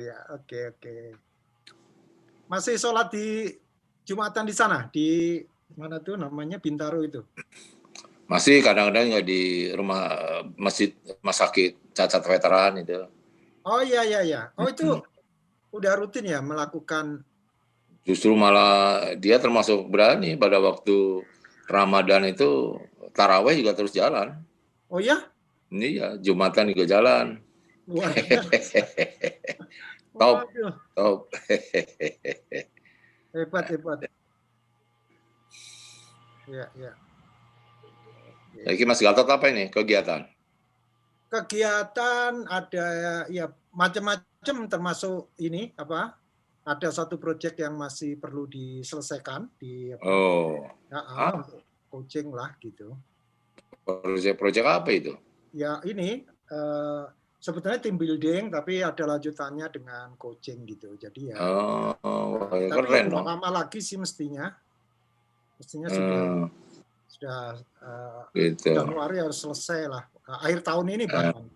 Ya, oke, oke. Masih sholat di Jumatan di sana, di mana tuh namanya Bintaro itu? Masih kadang-kadang ya di rumah masjid sakit cacat veteran itu. Oh iya iya iya. Oh itu udah rutin ya melakukan. Justru malah dia termasuk berani pada waktu Ramadan itu taraweh juga terus jalan. Oh ya? Iya, Jumatan juga jalan. Luar biasa. Top, Waduh, top. hebat hebat. Ya ya. Jadi Mas Gatot apa ini kegiatan? Kegiatan ada ya macam-macam termasuk ini apa? Ada satu proyek yang masih perlu diselesaikan di apa? Oh, Untuk coaching lah gitu. proyek apa itu? Ya ini sebetulnya team building tapi ada lanjutannya dengan coaching gitu. Jadi ya. Tapi Keren tidak dong. lama lagi sih mestinya sudah gitu. Januari harus selesai lah. Akhir tahun ini bahkan.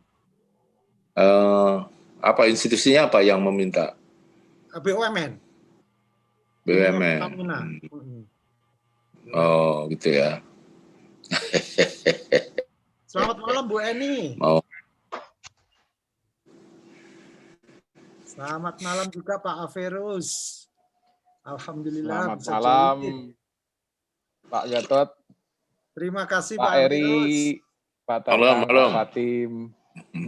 Apa institusinya apa yang meminta? BUMN. BUMN. Oh, gitu ya. Selamat malam Bu Eni. Selamat malam juga Pak Averus. Alhamdulillah. Selamat malam Pak Gatot. Terima kasih Pak Eri, Pak Tatang, Pak Fatim,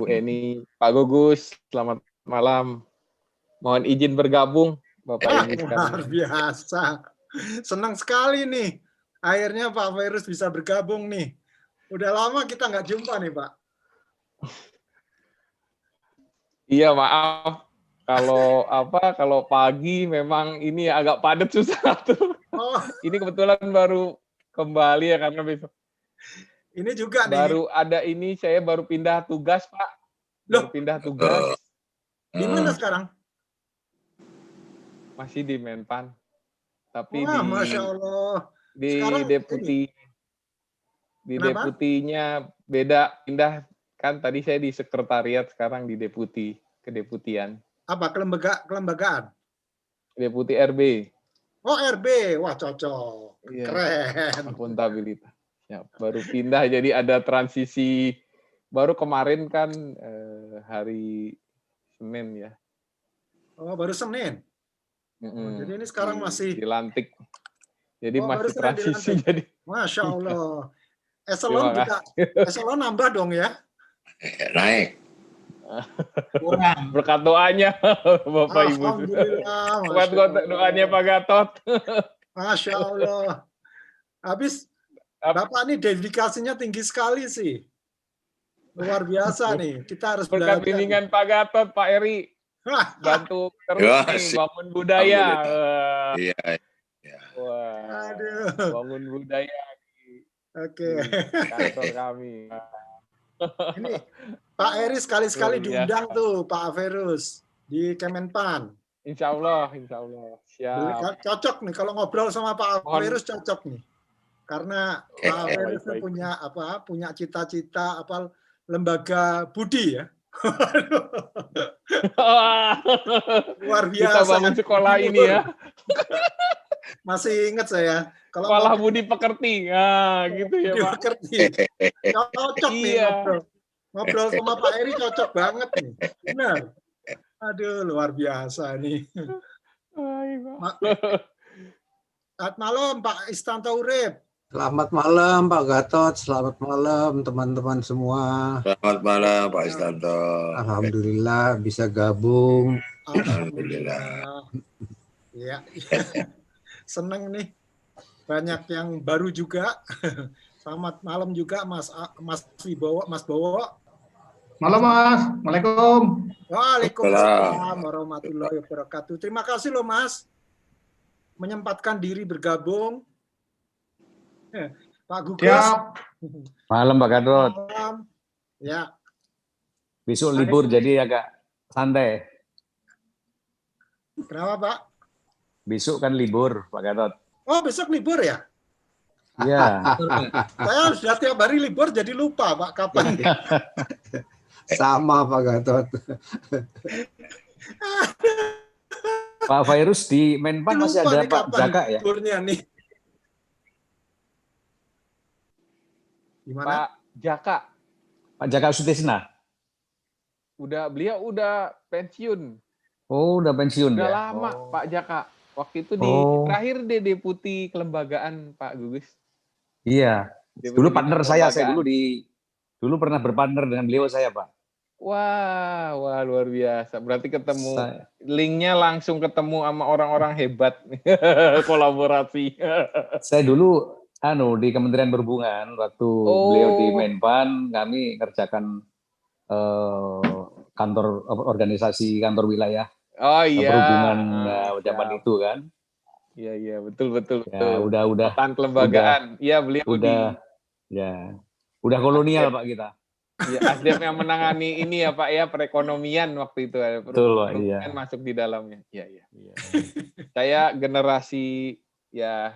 Bu Eni, Pak Gugus. Selamat malam. Mohon izin bergabung Bapak Ibu sekalian. Luar biasa. Senang sekali nih. Akhirnya Pak Virus bisa bergabung nih. Udah lama kita nggak jumpa nih Pak. Iya maaf. Kalau pagi memang ini agak padat susah tuh. Oh. Ini kebetulan baru kembali ya karena besok. Ini juga baru ada ini saya baru pindah tugas Pak. Baru pindah tugas. Di mana sekarang? Masih di Menpan. Tapi Masya Allah. Di deputi. Di deputinya beda, pindah kan tadi saya di sekretariat, sekarang di deputi, kedeputian. Apa kelembagaan? Deputi RB. Oh RB, wah cocok. Iya. Keren. Akuntabilitas. Ya, baru pindah jadi ada transisi. Baru kemarin kan hari Senin ya. Oh baru Senin. Jadi ini sekarang masih dilantik. Jadi masih transisi jadi. Masya Allah. Eselon juga, eselon nambah dong ya? Naik. Kurang. Berkat doanya Bapak Ibu. Alhamdulillah. Berkat doanya Pak Gatot. Masya Allah. Habis Bapak ini dedikasinya tinggi sekali sih. Luar biasa nih. Kita harus berkat bimbingan Pak Gatot, Pak Eri. Bantu terus nih, bangun budaya. Iya. Wah, bangun budaya. Oke. Kantor kami. Ini Pak Eri sekali-sekali diundang tuh Pak Averus di Kemenpan. Insya Allah. Siap. Cocok nih kalau ngobrol sama Pak Averus cocok nih. Karena Pak Averus punya cita-cita lembaga budi ya. Luar biasa. Kita bangun sekolah ini ya. Masih ingat saya. Kalau sekolah budi pekerti. Gitu ya Pak. Pekerti. Cocok nih ngobrol sama Pak Eri cocok banget nih. Benar. Aduh, luar biasa nih. Selamat malam Pak Istanto Urip. Selamat malam Pak Gatot, selamat malam teman-teman semua. Selamat malam Pak Istanto. Alhamdulillah bisa gabung. Alhamdulillah. Ya, senang nih. Banyak yang baru juga. Selamat malam juga Mas Wibowo, Mas Bowo. Malam Mas, Assalamualaikum. Waalaikumsalam warahmatullahi wabarakatuh. Terima kasih loh Mas. Menyempatkan diri bergabung. Pak Gugus. Siap. Malam Pak Gatot. Malam. Ya. Besok libur jadi agak santai. Kenapa Pak? Besok kan libur Pak Gatot. Oh besok libur ya? Iya. Saya sudah tiap hari libur jadi lupa Pak kapan. Sama Pak Gatot. Pak Virus di Menpan masih Lupa ada nih Pak kapan Jaka ya? liburnya nih. Gimana? Pak Jaka, Pak Jaka Sutisna. beliau udah pensiun. Oh, udah pensiun Udah ya? lama Oh. Pak Jaka. Waktu itu terakhir dia deputi kelembagaan Pak Gugus. Iya. Deputi Dulu partner saya kelembagaan. dulu pernah berpartner dengan beliau saya, Pak. Wah, luar biasa. Berarti linknya langsung ketemu sama orang-orang hebat kolaborasi. Saya dulu di Kementerian Perhubungan waktu beliau di Menpan, kami ngerjakan kantor organisasi kantor wilayah perhubungan zaman itu kan. Iya, betul. Ya, udah kelembagaan. Iya, beliau udah kolonial Pak kita. Iya, ASDM yang menangani ini ya Pak ya, perekonomian waktu itu. Betul, Pak, iya. Masuk di dalamnya. Iya. Saya generasi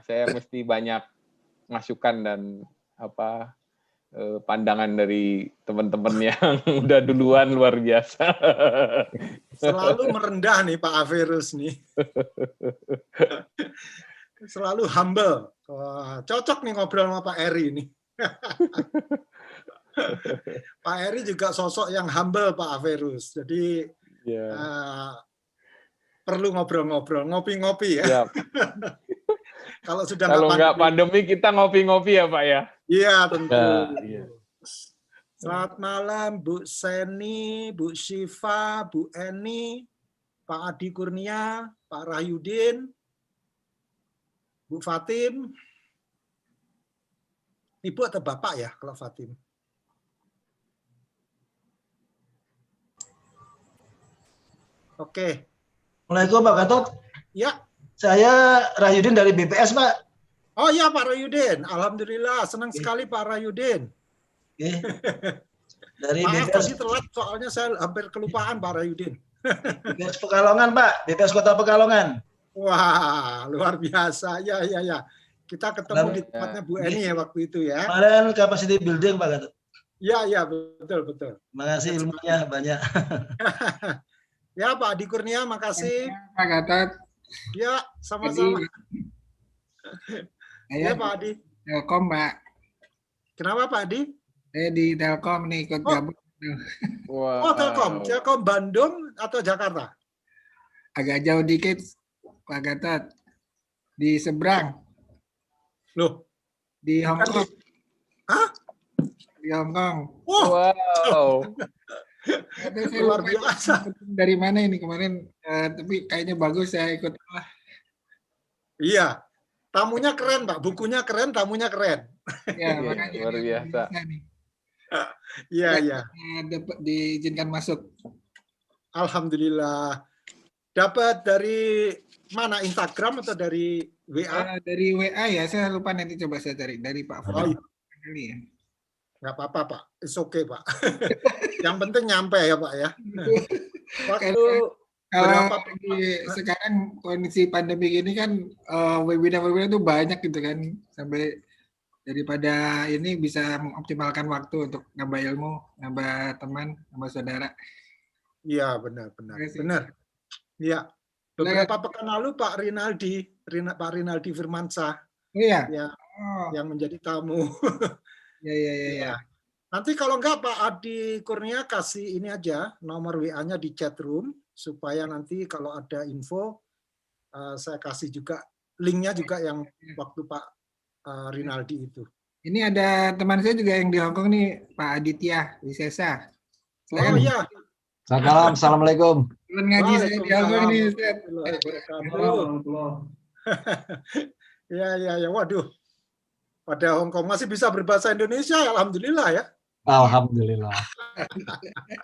saya mesti banyak masukan dan pandangan dari teman-teman yang udah duluan luar biasa. Selalu merendah nih Pak Virus nih. Selalu humble. Wah, cocok nih ngobrol sama Pak Eri nih. Pak Eri juga sosok yang humble Pak Virus. Jadi perlu ngobrol-ngobrol, ngopi-ngopi ya. Kalau nggak pandemi kita ngopi-ngopi ya Pak ya. Iya tentu. Selamat malam Bu Seni, Bu Syifa, Bu Eni, Pak Adi Kurnia, Pak Rahyudin, Bu Fatim. Ibu atau Bapak ya kalau Fatim? Oke. Assalamualaikum Pak Gatot. Ya. Saya Rahyudin dari BPS Pak. Oh iya Pak Rahyudin. Alhamdulillah. Senang sekali Pak Rahyudin. Dari Maaf BPS. tadi telat soalnya saya hampir kelupaan Pak Rahyudin. BPS Pekalongan Pak. BPS Kota Pekalongan. Wah, luar biasa. Ya. Kita ketemu di tempatnya Bu Eni ya waktu itu ya. Kemarin capacity building Pak Gatot. Ya, betul. Terima kasih ilmunya banyak. Ya Pak Adi Kurnia, makasih. Pak Gatot. Ya, sama-sama. Ya Pak Adi. Telkom Pak. Kenapa Pak Adi? Saya di Telkom nih ikut gabung. Oh Telkom Bandung atau Jakarta? Agak jauh dikit Pak Gatot. Di seberang. Loh? Di Hong Kong. Hah? Di Hong Kong. Wow. Saya Luar biasa. Dari mana ini kemarin? Tapi kayaknya bagus saya ikut. Iya. Tamunya keren Pak. Bukunya keren, tamunya keren. Ya, makanya luar biasa. Iya. Diizinkan masuk. Alhamdulillah. Dapat dari mana? Instagram atau dari WA? Dari WA ya, saya lupa nanti coba saya cari dari Pak Fadil. Kali ya. Nggak apa-apa Pak, it's okay Pak. Yang penting nyampe ya Pak ya. Kalau sekarang kondisi pandemi gini kan webinar itu banyak gitu kan, sampai daripada ini bisa mengoptimalkan waktu untuk nambah ilmu, nambah teman, nambah saudara. Iya benar. Iya. Beberapa pekan lalu Pak Rinaldi Firmansyah yang menjadi tamu. Ya. Nanti kalau enggak Pak Adi Kurnia kasih ini aja nomor WA-nya di chat room supaya nanti kalau ada info saya kasih juga linknya juga yang waktu Pak Rinaldi itu. Ini ada teman saya juga yang di Hongkong nih, Pak Aditya Wisesa. Oh iya. Selamat malam, assalamualaikum. Teman ngaji saya di Hongkong nih, Ustaz. Ya. Waduh. Pada Hongkong masih bisa berbahasa Indonesia, alhamdulillah ya. Alhamdulillah.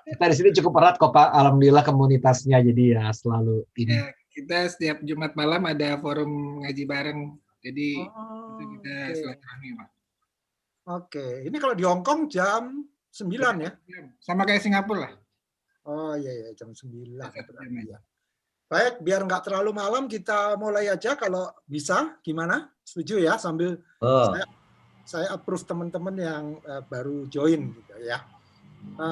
Kita di sini cukup erat kok Pak, alhamdulillah komunitasnya jadi ya selalu ini. Ya, kita setiap Jumat malam ada forum ngaji bareng, jadi itu kita silaturahmi Pak. Oke, ini kalau di Hongkong jam 9 ya? Sama kayak Singapura lah. Oh iya jam 9. Ya. Baik, biar nggak terlalu malam kita mulai aja kalau bisa. Gimana? Setuju ya? Sambil saya approve teman-teman yang baru join gitu ya.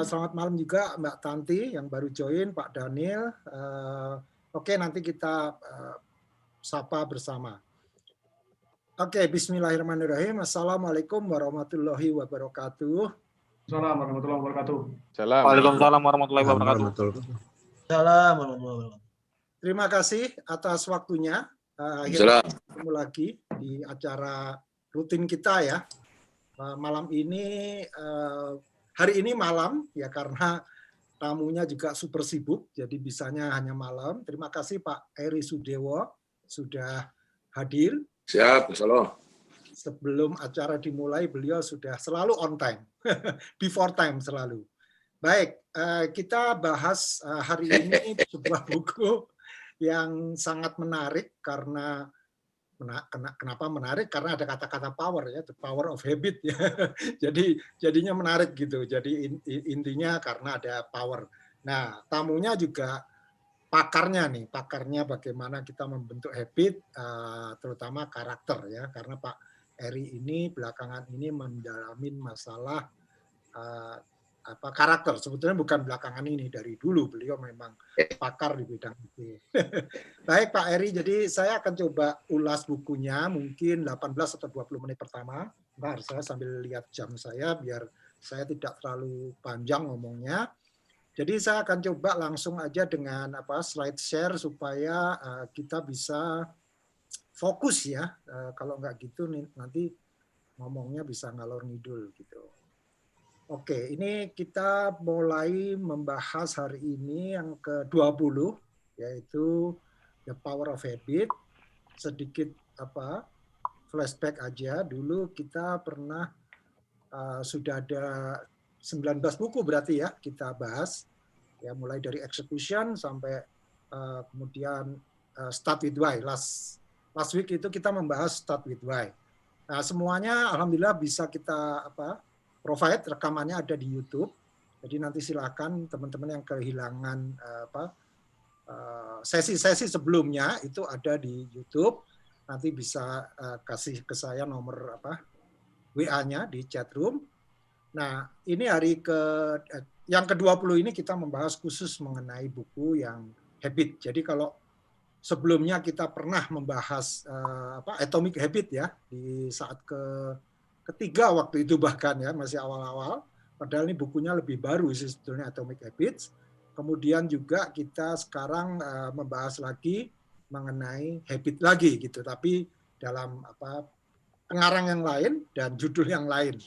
Selamat malam juga Mbak Tanti yang baru join, Pak Daniel. Oke, nanti kita sapa bersama. Oke, bismillahirrahmanirrahim. Assalamualaikum warahmatullahi wabarakatuh. Assalamualaikum warahmatullahi wabarakatuh. Waalaikumsalam warahmatullahi wabarakatuh. Salam warahmatullahi. Terima kasih atas waktunya. Akhirnya ketemu lagi di acara rutin kita ya. Malam ini, hari ini malam ya karena tamunya juga super sibuk, jadi bisanya hanya malam. Terima kasih Pak Eri Sudewo sudah hadir. Siap, salam. Sebelum acara dimulai, beliau sudah selalu on time, before time selalu. Baik, kita bahas hari ini sebuah buku yang sangat menarik karena kenapa menarik? Karena ada kata-kata power ya, the power of habit ya. Jadinya menarik gitu. Jadi intinya karena ada power. Nah, tamunya juga pakarnya bagaimana kita membentuk habit, terutama karakter ya. Karena Pak Eri ini belakangan ini mendalami masalah karakter. Sebetulnya bukan belakangan ini, dari dulu beliau memang pakar di bidang itu. Baik Pak Eri, jadi saya akan coba ulas bukunya mungkin 18 atau 20 menit pertama. Bentar, saya sambil lihat jam saya biar saya tidak terlalu panjang ngomongnya. Jadi saya akan coba langsung aja dengan slide share supaya kita bisa fokus ya. Kalau nggak gitu nanti ngomongnya bisa ngalor ngidul gitu. Oke, ini kita mulai membahas hari ini yang ke-20, yaitu The Power of Habit. Sedikit flashback aja, dulu kita pernah sudah ada 19 buku berarti ya kita bahas, ya mulai dari Execution sampai kemudian Start with Why. Last week itu kita membahas Start with Why. Nah semuanya alhamdulillah bisa kita provide, rekamannya ada di YouTube. Jadi nanti silakan teman-teman yang kehilangan sesi-sesi sebelumnya itu ada di YouTube. Nanti bisa kasih ke saya nomor WA-nya di chat room. Nah, ini yang ke-20 ini kita membahas khusus mengenai buku yang habit. Jadi kalau sebelumnya kita pernah membahas Atomic Habit ya di saat ketiga waktu itu bahkan ya, masih awal-awal, padahal ini bukunya lebih baru sih sebetulnya Atomic Habits. Kemudian juga kita sekarang membahas lagi mengenai habit lagi gitu, tapi dalam pengarang yang lain dan judul yang lain.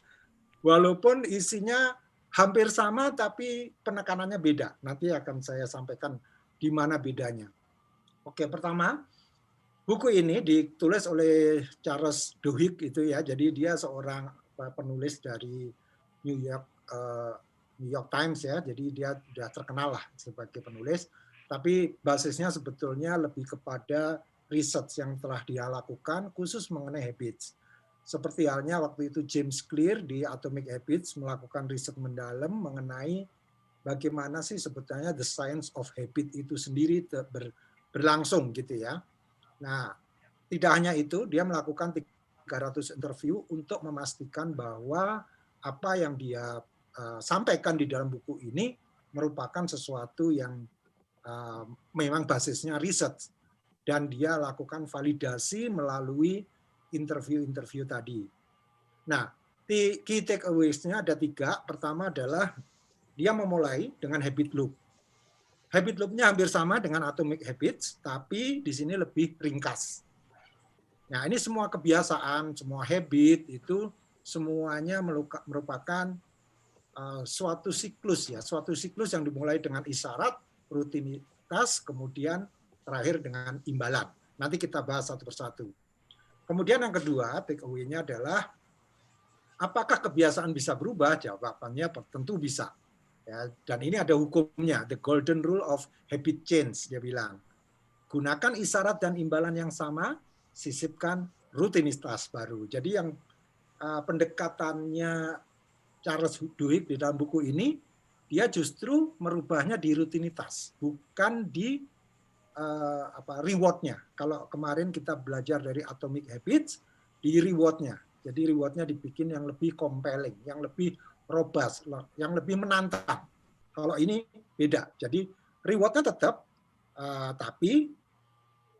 Walaupun isinya hampir sama tapi penekanannya beda. Nanti akan saya sampaikan di mana bedanya. Oke, pertama, buku ini ditulis oleh Charles Duhigg itu ya, jadi dia seorang penulis dari New York Times ya, jadi dia sudah terkenal lah sebagai penulis, tapi basisnya sebetulnya lebih kepada research yang telah dia lakukan khusus mengenai habits. Seperti halnya waktu itu James Clear di Atomic Habits melakukan riset mendalam mengenai bagaimana sih sebetulnya the science of habit itu sendiri berlangsung gitu ya. Nah, tidak hanya itu, dia melakukan 300 interview untuk memastikan bahwa apa yang dia sampaikan di dalam buku ini merupakan sesuatu yang memang basisnya riset. Dan dia lakukan validasi melalui interview-interview tadi. Nah, key takeaways-nya ada 3. Pertama adalah dia memulai dengan habit loop. Habit loop-nya hampir sama dengan Atomic Habits, tapi di sini lebih ringkas. Nah, ini semua kebiasaan, semua habit itu semuanya merupakan suatu siklus ya, suatu siklus yang dimulai dengan isyarat, rutinitas, kemudian terakhir dengan imbalan. Nanti kita bahas satu persatu. Kemudian yang kedua, take away-nya adalah apakah kebiasaan bisa berubah? Jawabannya tentu bisa. Ya, dan ini ada hukumnya, the golden rule of habit change, dia bilang. Gunakan isyarat dan imbalan yang sama, sisipkan rutinitas baru. Jadi yang pendekatannya Charles Duhigg di dalam buku ini, dia justru merubahnya di rutinitas, bukan di reward-nya. Kalau kemarin kita belajar dari Atomic Habits, di reward-nya. Jadi reward-nya dibikin yang lebih compelling, yang lebih robust, yang lebih menantang. Kalau ini beda. Jadi rewardnya tetap, tapi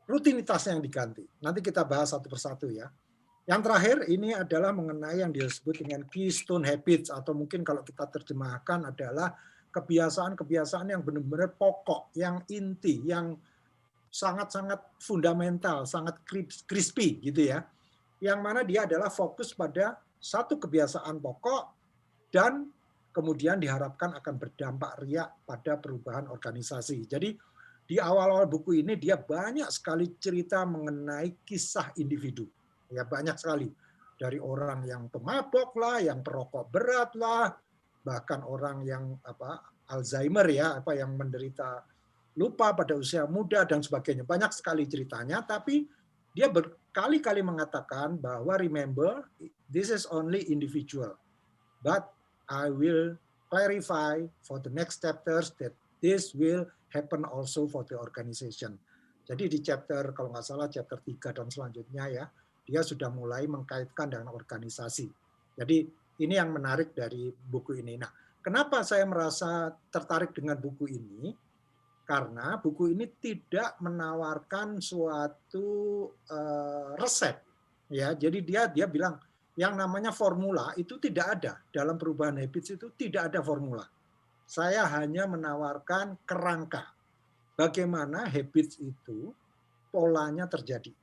rutinitasnya yang diganti. Nanti kita bahas satu persatu ya. Yang terakhir ini adalah mengenai yang disebut dengan keystone habits, atau mungkin kalau kita terjemahkan adalah kebiasaan-kebiasaan yang benar-benar pokok, yang inti, yang sangat-sangat fundamental, sangat crispy gitu ya. Yang mana dia adalah fokus pada satu kebiasaan pokok dan kemudian diharapkan akan berdampak riak pada perubahan organisasi. Jadi di awal-awal buku ini dia banyak sekali cerita mengenai kisah individu. Ya banyak sekali. Dari orang yang pemabok lah, yang perokok berat lah, bahkan orang yang Alzheimer ya, yang menderita lupa pada usia muda dan sebagainya. Banyak sekali ceritanya, tapi dia berkali-kali mengatakan bahwa remember, this is only individual. But I will clarify for the next chapters that this will happen also for the organization. Jadi di chapter, kalau nggak salah chapter 3 dan selanjutnya ya, dia sudah mulai mengkaitkan dengan organisasi. Jadi ini yang menarik dari buku ini. Nah, kenapa saya merasa tertarik dengan buku ini? Karena buku ini tidak menawarkan suatu resep. Ya, jadi dia bilang yang namanya formula itu tidak ada. Dalam perubahan habits itu tidak ada formula. Saya hanya menawarkan kerangka. Bagaimana habits itu polanya terjadi.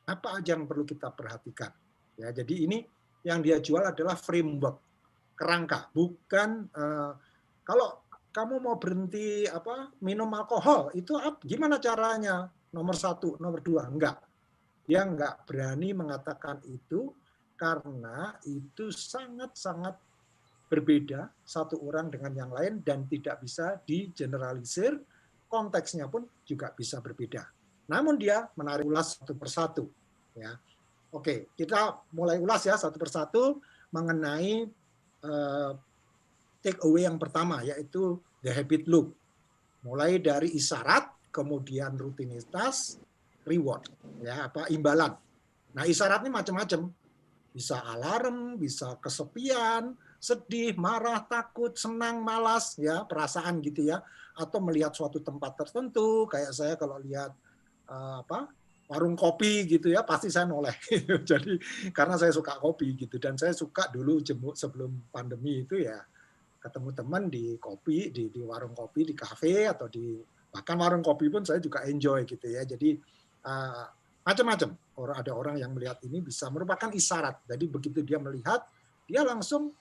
Apa aja yang perlu kita perhatikan. Ya, jadi ini yang dia jual adalah framework, kerangka. Bukan kalau kamu mau berhenti minum alkohol, itu gimana caranya? Nomor 1, nomor 2. Enggak. Dia enggak berani mengatakan itu karena itu sangat-sangat berbeda satu orang dengan yang lain dan tidak bisa digeneralisir, konteksnya pun juga bisa berbeda. Namun dia menarik ulas satu persatu. Ya. Oke, kita mulai ulas ya satu persatu mengenai take away yang pertama, yaitu the habit loop. Mulai dari isyarat, kemudian rutinitas, reward, ya imbalan. Nah isyarat ini macam-macam, bisa alarm, bisa kesepian, sedih, marah, takut, senang, malas, ya perasaan gitu ya, atau melihat suatu tempat tertentu, kayak saya kalau lihat warung kopi gitu ya, pasti saya noleh. Jadi karena saya suka kopi gitu, dan saya suka dulu sebelum pandemi itu ya ketemu teman di kopi, di warung kopi, di kafe atau bahkan warung kopi pun saya juga enjoy gitu ya. Jadi macam-macam. Ada orang yang melihat ini bisa merupakan isyarat. Jadi begitu dia melihat, dia langsung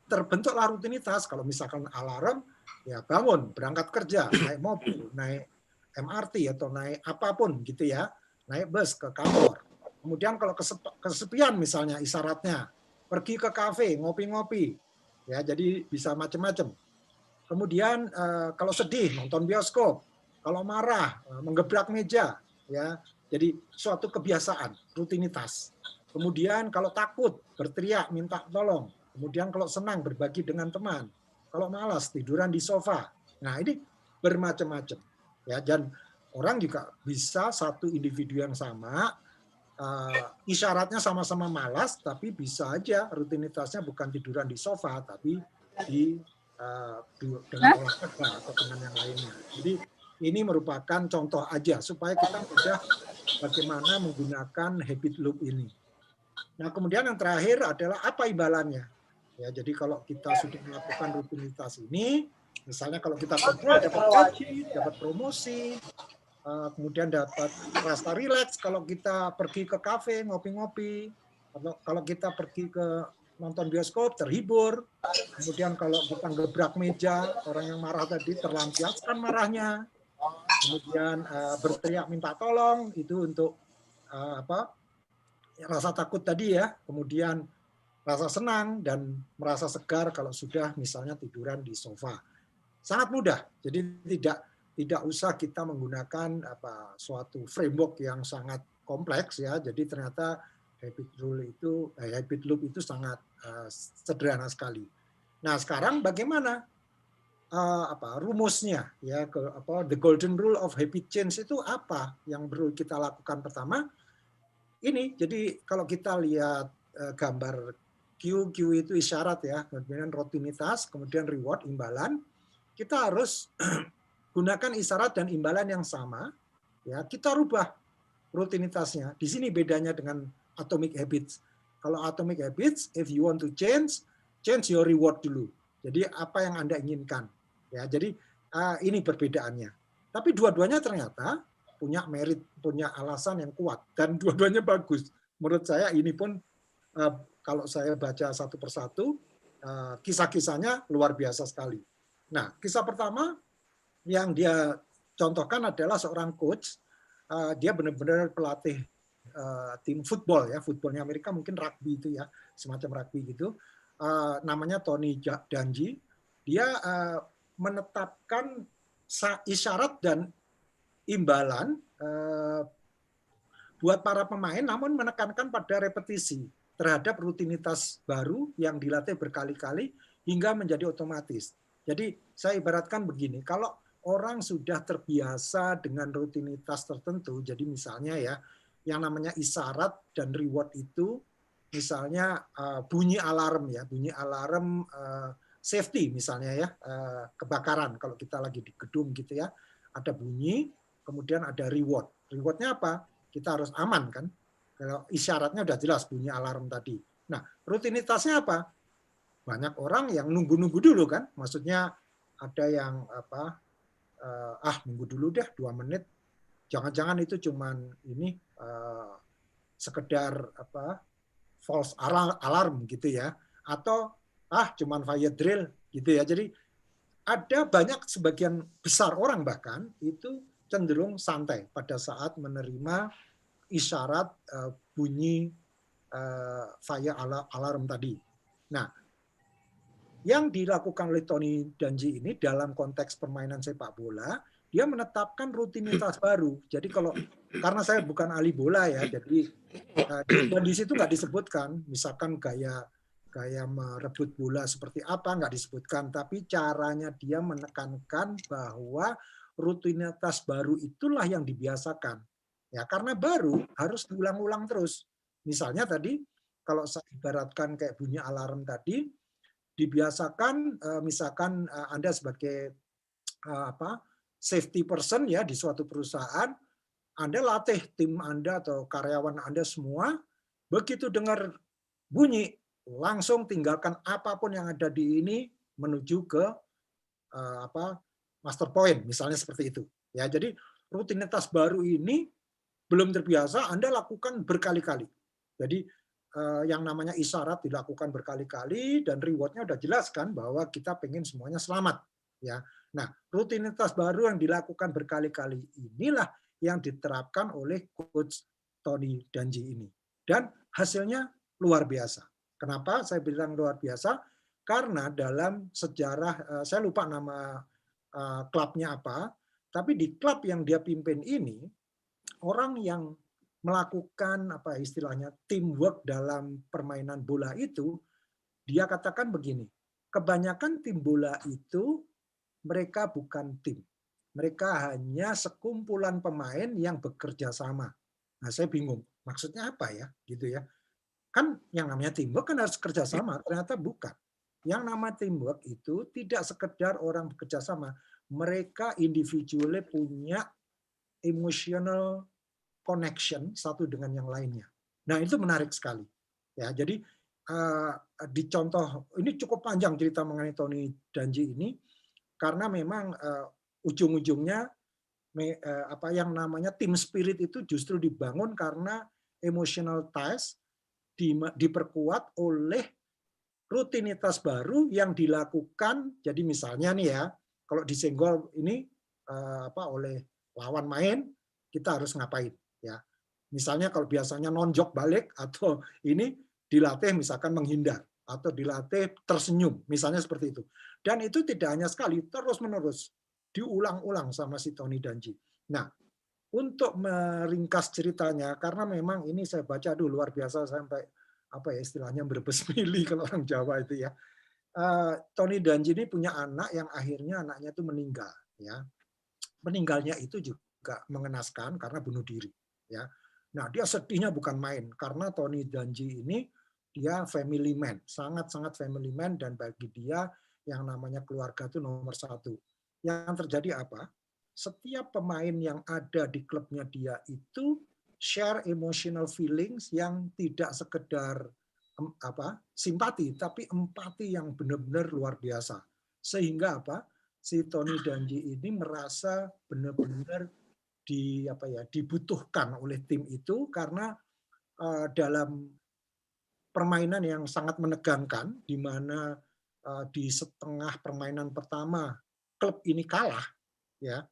terbentuklah rutinitas. Kalau misalkan alarm, ya bangun, berangkat kerja, naik mobil, naik MRT atau naik apapun gitu ya, naik bus ke kantor. Kemudian kalau kesepian misalnya isyaratnya, pergi ke kafe, ngopi-ngopi, ya jadi bisa macam-macam. Kemudian kalau sedih nonton bioskop, kalau marah menggebrak meja, ya jadi suatu kebiasaan, rutinitas. Kemudian kalau takut berteriak minta tolong. Kemudian kalau senang berbagi dengan teman. Kalau malas tiduran di sofa. Nah ini bermacam-macam. Ya, dan orang juga bisa satu individu yang sama, isyaratnya sama-sama malas, tapi bisa aja rutinitasnya bukan tiduran di sofa, tapi dengan olahraga atau dengan yang lainnya. Jadi ini merupakan contoh aja supaya kita mudah bagaimana menggunakan habit loop ini. Nah kemudian yang terakhir adalah apa imbalannya. Ya, jadi kalau kita sudah melakukan rutinitas ini, misalnya kalau kita kerja dapat gaji, dapat promosi, kemudian dapat rasa rileks kalau kita pergi ke kafe, ngopi-ngopi, kalau kita pergi ke nonton bioskop, terhibur, kemudian kalau kita gebrak meja, orang yang marah tadi terlampiaskan marahnya, kemudian berteriak minta tolong, itu untuk rasa takut tadi ya, kemudian rasa senang dan merasa segar kalau sudah misalnya tiduran di sofa. Sangat mudah, jadi tidak usah kita menggunakan suatu framework yang sangat kompleks ya. Jadi ternyata habit loop itu sangat sederhana sekali. Nah sekarang bagaimana rumusnya ya, the golden rule of habit change itu apa yang perlu kita lakukan? Pertama ini, jadi kalau kita lihat gambar Q itu isyarat ya, kemudian rutinitas, kemudian reward, imbalan. Kita harus gunakan isyarat dan imbalan yang sama. Ya, kita rubah rutinitasnya. Di sini bedanya dengan atomic habits. Kalau atomic habits, if you want to change your reward dulu. Jadi apa yang Anda inginkan. Ya, jadi ini perbedaannya. Tapi dua-duanya ternyata punya merit, punya alasan yang kuat, dan dua-duanya bagus. Menurut saya ini pun kalau saya baca satu persatu, kisah-kisahnya luar biasa sekali. Nah, kisah pertama yang dia contohkan adalah seorang coach. Dia benar-benar pelatih tim football ya, footballnya Amerika mungkin rugby itu ya, semacam rugby gitu. Namanya Tony Dungy. Dia menetapkan isyarat dan imbalan buat para pemain, namun menekankan pada repetisi terhadap rutinitas baru yang dilatih berkali-kali hingga menjadi otomatis. Jadi saya ibaratkan begini, kalau orang sudah terbiasa dengan rutinitas tertentu, jadi misalnya ya, yang namanya isyarat dan reward itu, misalnya bunyi alarm ya, bunyi alarm safety misalnya ya, kebakaran kalau kita lagi di gedung gitu ya, ada bunyi, kemudian ada reward. Rewardnya apa? Kita harus aman kan. Kalau isyaratnya udah jelas bunyi alarm tadi. Nah, rutinitasnya apa? Banyak orang yang nunggu-nunggu dulu kan. Maksudnya ada yang nunggu dulu deh 2 menit. Jangan-jangan itu cuman ini sekedar false alarm gitu ya. Atau cuman fire drill gitu ya. Jadi ada banyak sebagian besar orang bahkan itu cenderung santai pada saat menerima isyarat bunyi fire alarm tadi. Nah, yang dilakukan oleh Tony Dungy ini dalam konteks permainan sepak bola, dia menetapkan rutinitas baru. Jadi karena saya bukan ahli bola ya, jadi dan di situ nggak disebutkan, misalkan gaya merebut bola seperti apa nggak disebutkan, tapi caranya dia menekankan bahwa rutinitas baru itulah yang dibiasakan. Ya, karena baru harus diulang-ulang terus. Misalnya tadi kalau saya ibaratkan kayak bunyi alarm tadi, dibiasakan misalkan Anda sebagai safety person ya di suatu perusahaan, Anda latih tim Anda atau karyawan Anda semua, begitu dengar bunyi langsung tinggalkan apapun yang ada di ini menuju ke master point, misalnya seperti itu. Ya, jadi rutinitas baru ini belum terbiasa, Anda lakukan berkali-kali. Jadi yang namanya isyarat dilakukan berkali-kali dan rewardnya udah jelaskan bahwa kita pengen semuanya selamat. Ya, nah rutinitas baru yang dilakukan berkali-kali inilah yang diterapkan oleh coach Tony Dungy ini, dan hasilnya luar biasa. Kenapa saya bilang luar biasa? Karena dalam sejarah, saya lupa nama klubnya apa, tapi di klub yang dia pimpin ini, orang yang melakukan istilahnya teamwork dalam permainan bola itu, dia katakan begini, kebanyakan tim bola itu mereka bukan tim. Mereka hanya sekumpulan pemain yang bekerja sama. Nah, saya bingung, maksudnya apa ya? Gitu ya. Kan yang namanya teamwork kan harus kerja sama, ternyata bukan. Yang nama teamwork itu tidak sekedar orang bekerja sama, mereka individualnya punya emotional connection satu dengan yang lainnya. Nah, itu menarik sekali. Ya, jadi di contoh ini cukup panjang cerita mengenai Tony Dungy ini karena memang ujung-ujungnya yang namanya team spirit itu justru dibangun karena emotional ties diperkuat oleh rutinitas baru yang dilakukan. Jadi misalnya nih ya, kalau disenggol ini oleh lawan main, kita harus ngapain ya? Misalnya kalau biasanya nonjok balik atau ini dilatih misalkan menghindar atau dilatih tersenyum, misalnya seperti itu. Dan itu tidak hanya sekali, terus-menerus diulang-ulang sama si Tony Dungy. Nah, untuk meringkas ceritanya, karena memang ini saya baca dulu luar biasa sampai istilahnya berbes mili kalau orang Jawa itu ya. Tony Dungy ini punya anak yang akhirnya anaknya itu meninggal. Ya, meninggalnya itu juga mengenaskan karena bunuh diri. Ya, nah dia sedihnya bukan main karena Tony Dungy ini dia family man, sangat-sangat family man, dan bagi dia yang namanya keluarga itu nomor satu. Yang terjadi apa? Setiap pemain yang ada di klubnya dia itu share emotional feelings yang tidak sekedar simpati, tapi empati yang benar-benar luar biasa. Sehingga apa? Si Tony Danji ini merasa benar-benar dibutuhkan oleh tim itu, karena dalam permainan yang sangat menegangkan, di mana di setengah permainan pertama klub ini kalah, ya,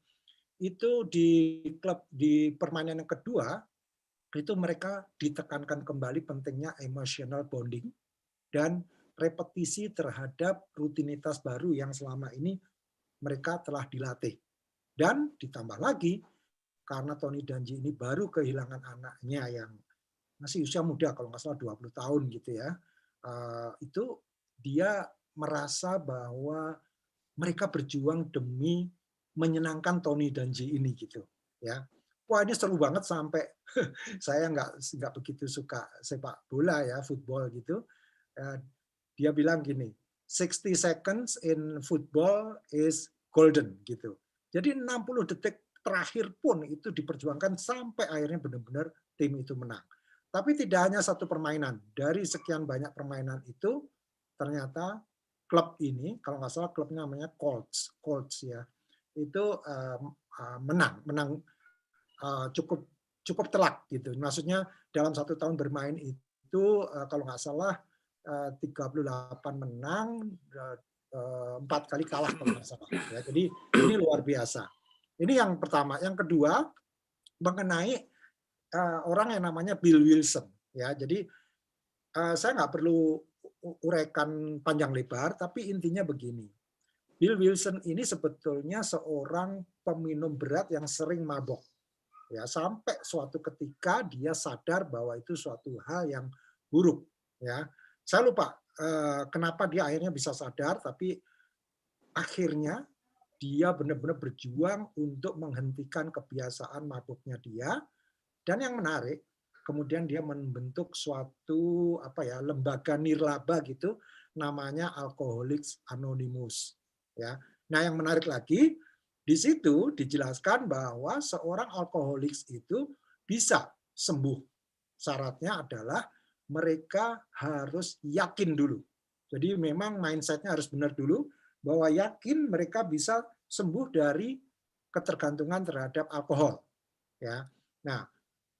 itu di permainan yang kedua itu mereka ditekankan kembali pentingnya emotional bonding dan repetisi terhadap rutinitas baru yang selama ini mereka telah dilatih. Dan ditambah lagi, karena Tony Danji ini baru kehilangan anaknya yang masih usia muda, kalau nggak salah 20 tahun gitu ya, itu dia merasa bahwa mereka berjuang demi menyenangkan Tony Danji ini gitu ya. Wah, ini seru banget, sampai saya nggak begitu suka sepak bola ya, football gitu. Dia bilang gini, 60 seconds in football is golden gitu. Jadi 60 detik terakhir pun itu diperjuangkan sampai akhirnya benar-benar tim itu menang. Tapi tidak hanya satu permainan. Dari sekian banyak permainan itu, ternyata klub ini, kalau nggak salah klubnya namanya Colts ya, itu menang cukup telak gitu. Maksudnya dalam 1 tahun bermain itu kalau nggak salah 38 menang, 4 kali kalah kalau nggak salah. Ya, jadi ini luar biasa. Ini yang pertama. Yang kedua mengenai orang yang namanya Bill Wilson. Ya, jadi saya nggak perlu uraikan panjang lebar, tapi intinya begini. Bill Wilson ini sebetulnya seorang peminum berat yang sering mabok. Ya, sampai suatu ketika dia sadar bahwa itu suatu hal yang buruk. Ya, saya lupa kenapa dia akhirnya bisa sadar, tapi akhirnya dia benar-benar berjuang untuk menghentikan kebiasaan mabuknya dia. Dan yang menarik, kemudian dia membentuk suatu lembaga nirlaba gitu, namanya Alcoholics Anonymous. Ya, nah yang menarik lagi, di situ dijelaskan bahwa seorang alkoholik itu bisa sembuh. Syaratnya adalah mereka harus yakin dulu. Jadi memang mindset-nya harus benar dulu, bahwa yakin mereka bisa sembuh dari ketergantungan terhadap alkohol. Ya. Nah,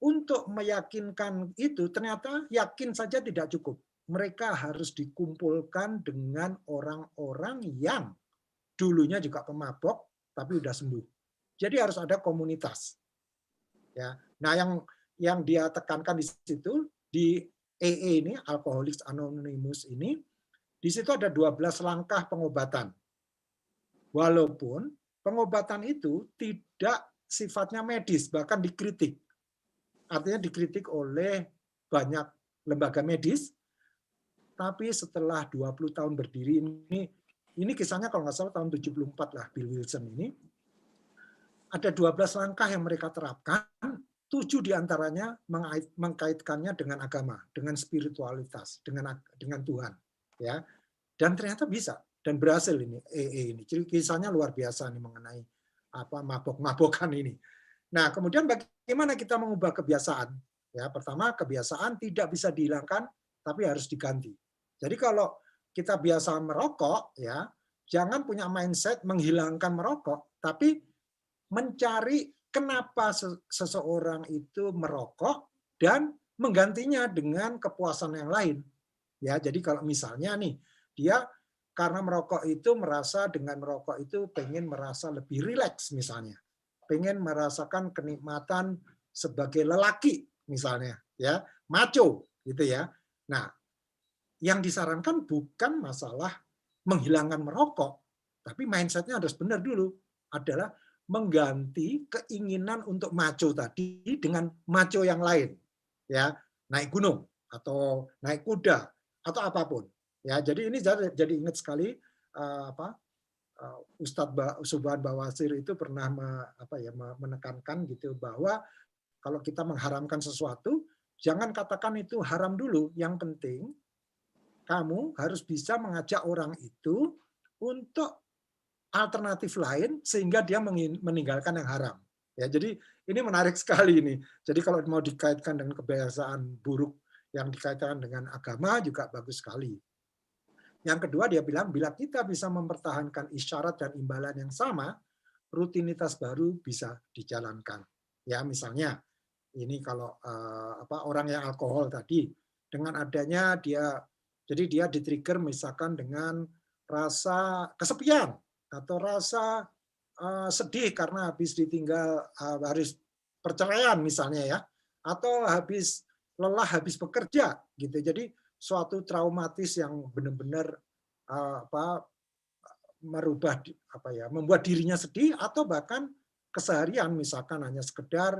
untuk meyakinkan itu, ternyata yakin saja tidak cukup. Mereka harus dikumpulkan dengan orang-orang yang dulunya juga pemabok, tapi udah sembuh. Jadi harus ada komunitas. Ya. Nah, yang dia tekankan di situ, di AA ini, Alcoholics Anonymous ini, di situ ada 12 langkah pengobatan. Walaupun pengobatan itu tidak sifatnya medis, bahkan dikritik. Artinya dikritik oleh banyak lembaga medis, tapi setelah 20 tahun berdiri ini kisahnya kalau nggak salah tahun 74 lah, Bill Wilson ini. Ada 12 langkah yang mereka terapkan, 7 diantaranya mengkaitkannya dengan agama, dengan spiritualitas, dengan Tuhan. Ya. Dan ternyata bisa, dan berhasil ini AA ini. Jadi kisahnya luar biasa nih mengenai mabok-mabokan ini. Nah, kemudian bagaimana kita mengubah kebiasaan? Ya, pertama, kebiasaan tidak bisa dihilangkan, tapi harus diganti. Jadi kalau kita biasa merokok, ya, jangan punya mindset menghilangkan merokok, tapi mencari kenapa seseorang itu merokok dan menggantinya dengan kepuasan yang lain. Ya, jadi kalau misalnya nih dia karena merokok itu merasa dengan merokok itu pengen merasa lebih rileks misalnya, pengen merasakan kenikmatan sebagai lelaki misalnya, ya, macho gitu ya. Nah, yang disarankan bukan masalah menghilangkan merokok, tapi mindsetnya harus benar dulu, adalah mengganti keinginan untuk macho tadi dengan macho yang lain, ya, naik gunung atau naik kuda atau apapun, ya. Jadi ini jadi ingat sekali Ustadz Subhan Bawasir itu pernah menekankan gitu, bahwa kalau kita mengharamkan sesuatu, jangan katakan itu haram dulu, yang penting kamu harus bisa mengajak orang itu untuk alternatif lain sehingga dia meninggalkan yang haram. Ya, jadi ini menarik sekali ini. Jadi kalau mau dikaitkan dengan kebiasaan buruk yang dikaitkan dengan agama juga bagus sekali. Yang kedua dia bilang bila kita bisa mempertahankan isyarat dan imbalan yang sama, rutinitas baru bisa dijalankan. Ya, misalnya ini kalau orang yang alkohol tadi dengan adanya dia di-trigger misalkan dengan rasa kesepian atau rasa sedih karena habis ditinggal harus perceraian misalnya ya, atau habis lelah habis bekerja gitu. Jadi suatu traumatis yang benar-benar membuat dirinya sedih atau bahkan keseharian misalkan hanya sekedar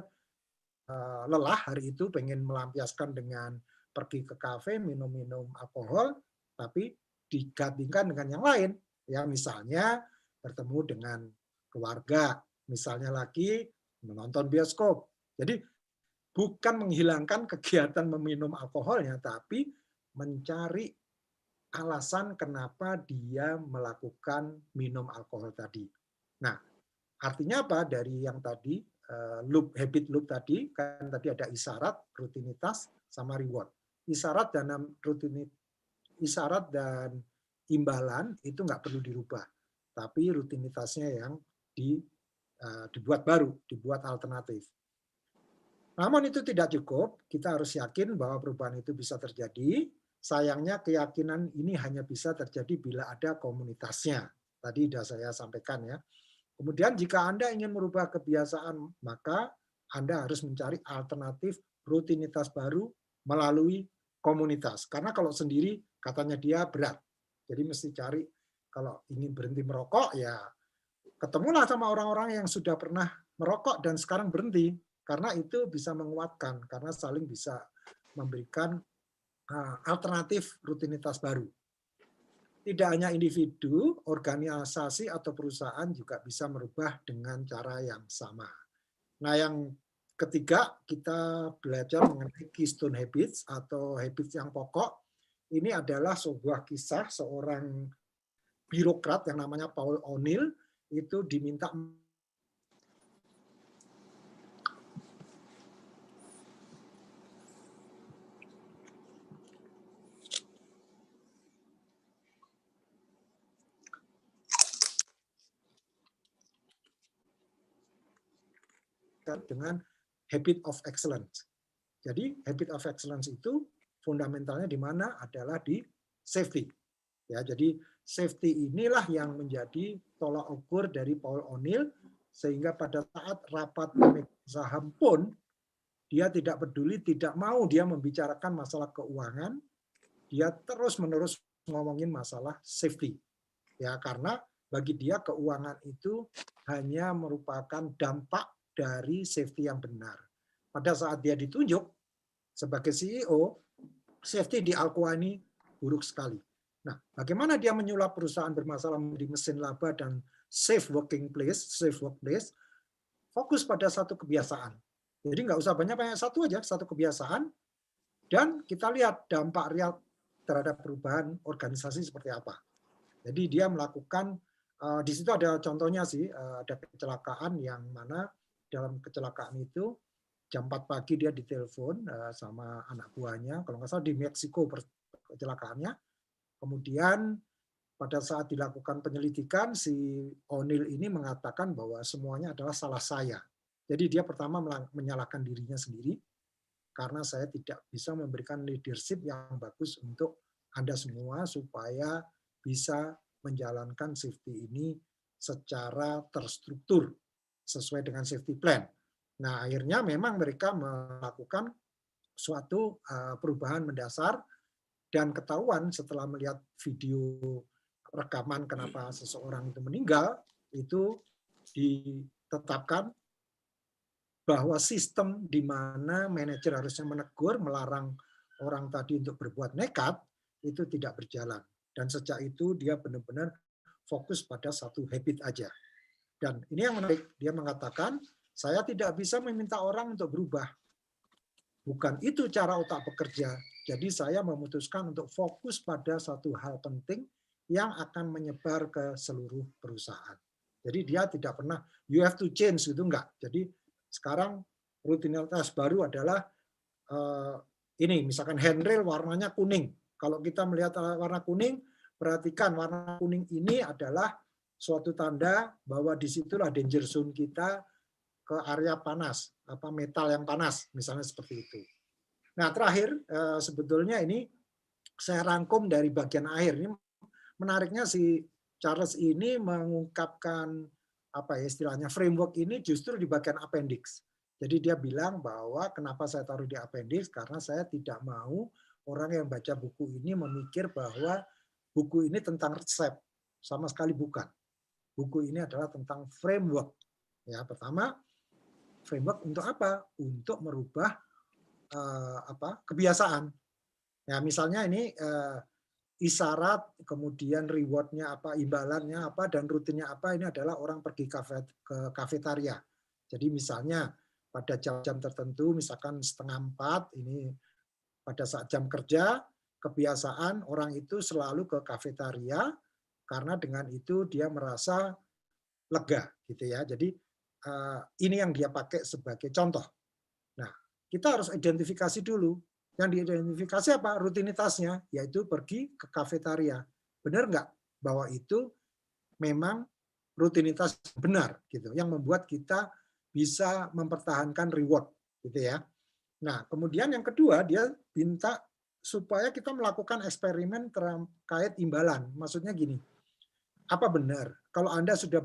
lelah hari itu pengen melampiaskan dengan pergi ke kafe minum-minum alkohol, tapi digabungkan dengan yang lain ya, misalnya bertemu dengan keluarga, misalnya lagi menonton bioskop. Jadi bukan menghilangkan kegiatan meminum alkoholnya, tapi mencari alasan kenapa dia melakukan minum alkohol tadi. Nah, artinya apa? Dari yang tadi habit loop tadi, kan tadi ada isyarat, rutinitas, sama reward. Isyarat dan imbalan itu nggak perlu dirubah, tapi rutinitasnya yang dibuat baru, dibuat alternatif. Namun itu tidak cukup, kita harus yakin bahwa perubahan itu bisa terjadi. Sayangnya keyakinan ini hanya bisa terjadi bila ada komunitasnya. Tadi sudah saya sampaikan ya. Kemudian jika Anda ingin merubah kebiasaan, maka Anda harus mencari alternatif rutinitas baru melalui komunitas. Karena kalau sendiri katanya dia berat. Jadi mesti cari, kalau ingin berhenti merokok ya ketemulah sama orang-orang yang sudah pernah merokok dan sekarang berhenti. Karena itu bisa menguatkan, karena saling bisa memberikan alternatif rutinitas baru. Tidak hanya individu, organisasi atau perusahaan juga bisa merubah dengan cara yang sama. Nah, yang ketiga, kita belajar mengenai keystone habits atau habits yang pokok. Ini adalah sebuah kisah seorang birokrat yang namanya Paul O'Neill, itu diminta dengan habit of excellence. Jadi habit of excellence itu fundamentalnya di mana adalah di safety. Ya, jadi safety inilah yang menjadi tolak ukur dari Paul O'Neill, sehingga pada saat rapat pemegang saham pun dia tidak peduli, tidak mau dia membicarakan masalah keuangan, dia terus-menerus ngomongin masalah safety. Ya, karena bagi dia keuangan itu hanya merupakan dampak dari safety yang benar. Pada saat dia ditunjuk sebagai CEO, safety di Alcoa ini buruk sekali. Nah, bagaimana dia menyulap perusahaan bermasalah menjadi mesin laba dan safe working place, safe workplace, fokus pada satu kebiasaan. Jadi nggak usah banyak-banyak, satu aja, satu kebiasaan, dan kita lihat dampak real terhadap perubahan organisasi seperti apa. Jadi dia melakukan, di situ ada contohnya sih, ada kecelakaan yang mana dalam kecelakaan itu jam 4 pagi dia ditelepon sama anak buahnya, kalau nggak salah di Meksiko kecelakaannya. Kemudian pada saat dilakukan penyelidikan, si O'Neill ini mengatakan bahwa semuanya adalah salah saya. Jadi dia pertama menyalahkan dirinya sendiri, karena saya tidak bisa memberikan leadership yang bagus untuk Anda semua supaya bisa menjalankan safety ini secara terstruktur sesuai dengan safety plan. Nah, akhirnya memang mereka melakukan suatu perubahan mendasar, dan ketahuan setelah melihat video rekaman kenapa seseorang itu meninggal, itu ditetapkan bahwa sistem di mana manajer harusnya menegur, melarang orang tadi untuk berbuat nekat, itu tidak berjalan. Dan sejak itu dia benar-benar fokus pada satu habit aja. Dan ini yang menarik, dia mengatakan, saya tidak bisa meminta orang untuk berubah. Bukan itu cara otak bekerja. Jadi saya memutuskan untuk fokus pada satu hal penting yang akan menyebar ke seluruh perusahaan. Jadi dia tidak pernah you have to change gitu, enggak. Jadi sekarang rutinitas baru adalah ini misalkan handrail warnanya kuning. Kalau kita melihat warna kuning, perhatikan warna kuning ini adalah suatu tanda bahwa disitulah danger zone kita ke area panas, apa metal yang panas, misalnya seperti itu. Nah terakhir sebetulnya ini saya rangkum dari bagian akhir. Ini menariknya si Charles ini mengungkapkan apa ya istilahnya framework ini justru di bagian appendix. Jadi dia bilang bahwa kenapa saya taruh di appendix karena saya tidak mau orang yang baca buku ini memikir bahwa buku ini tentang resep, sama sekali bukan. Buku ini adalah tentang framework. Ya, pertama framework untuk apa? Untuk merubah kebiasaan. Ya, misalnya ini isyarat, kemudian rewardnya apa, imbalannya apa, dan rutinnya apa, ini adalah orang pergi ke kafetaria. Jadi misalnya pada jam-jam tertentu, misalkan 3:30, ini pada saat jam kerja, kebiasaan orang itu selalu ke kafetaria, karena dengan itu dia merasa lega. Gitu ya. Jadi ini yang dia pakai sebagai contoh. Nah, kita harus identifikasi dulu. Yang diidentifikasi apa? Rutinitasnya, yaitu pergi ke kafetaria. Benar nggak bahwa itu memang rutinitas benar, gitu, yang membuat kita bisa mempertahankan reward, gitu ya. Nah, kemudian yang kedua dia minta supaya kita melakukan eksperimen terkait imbalan. Maksudnya gini, apa benar kalau Anda sudah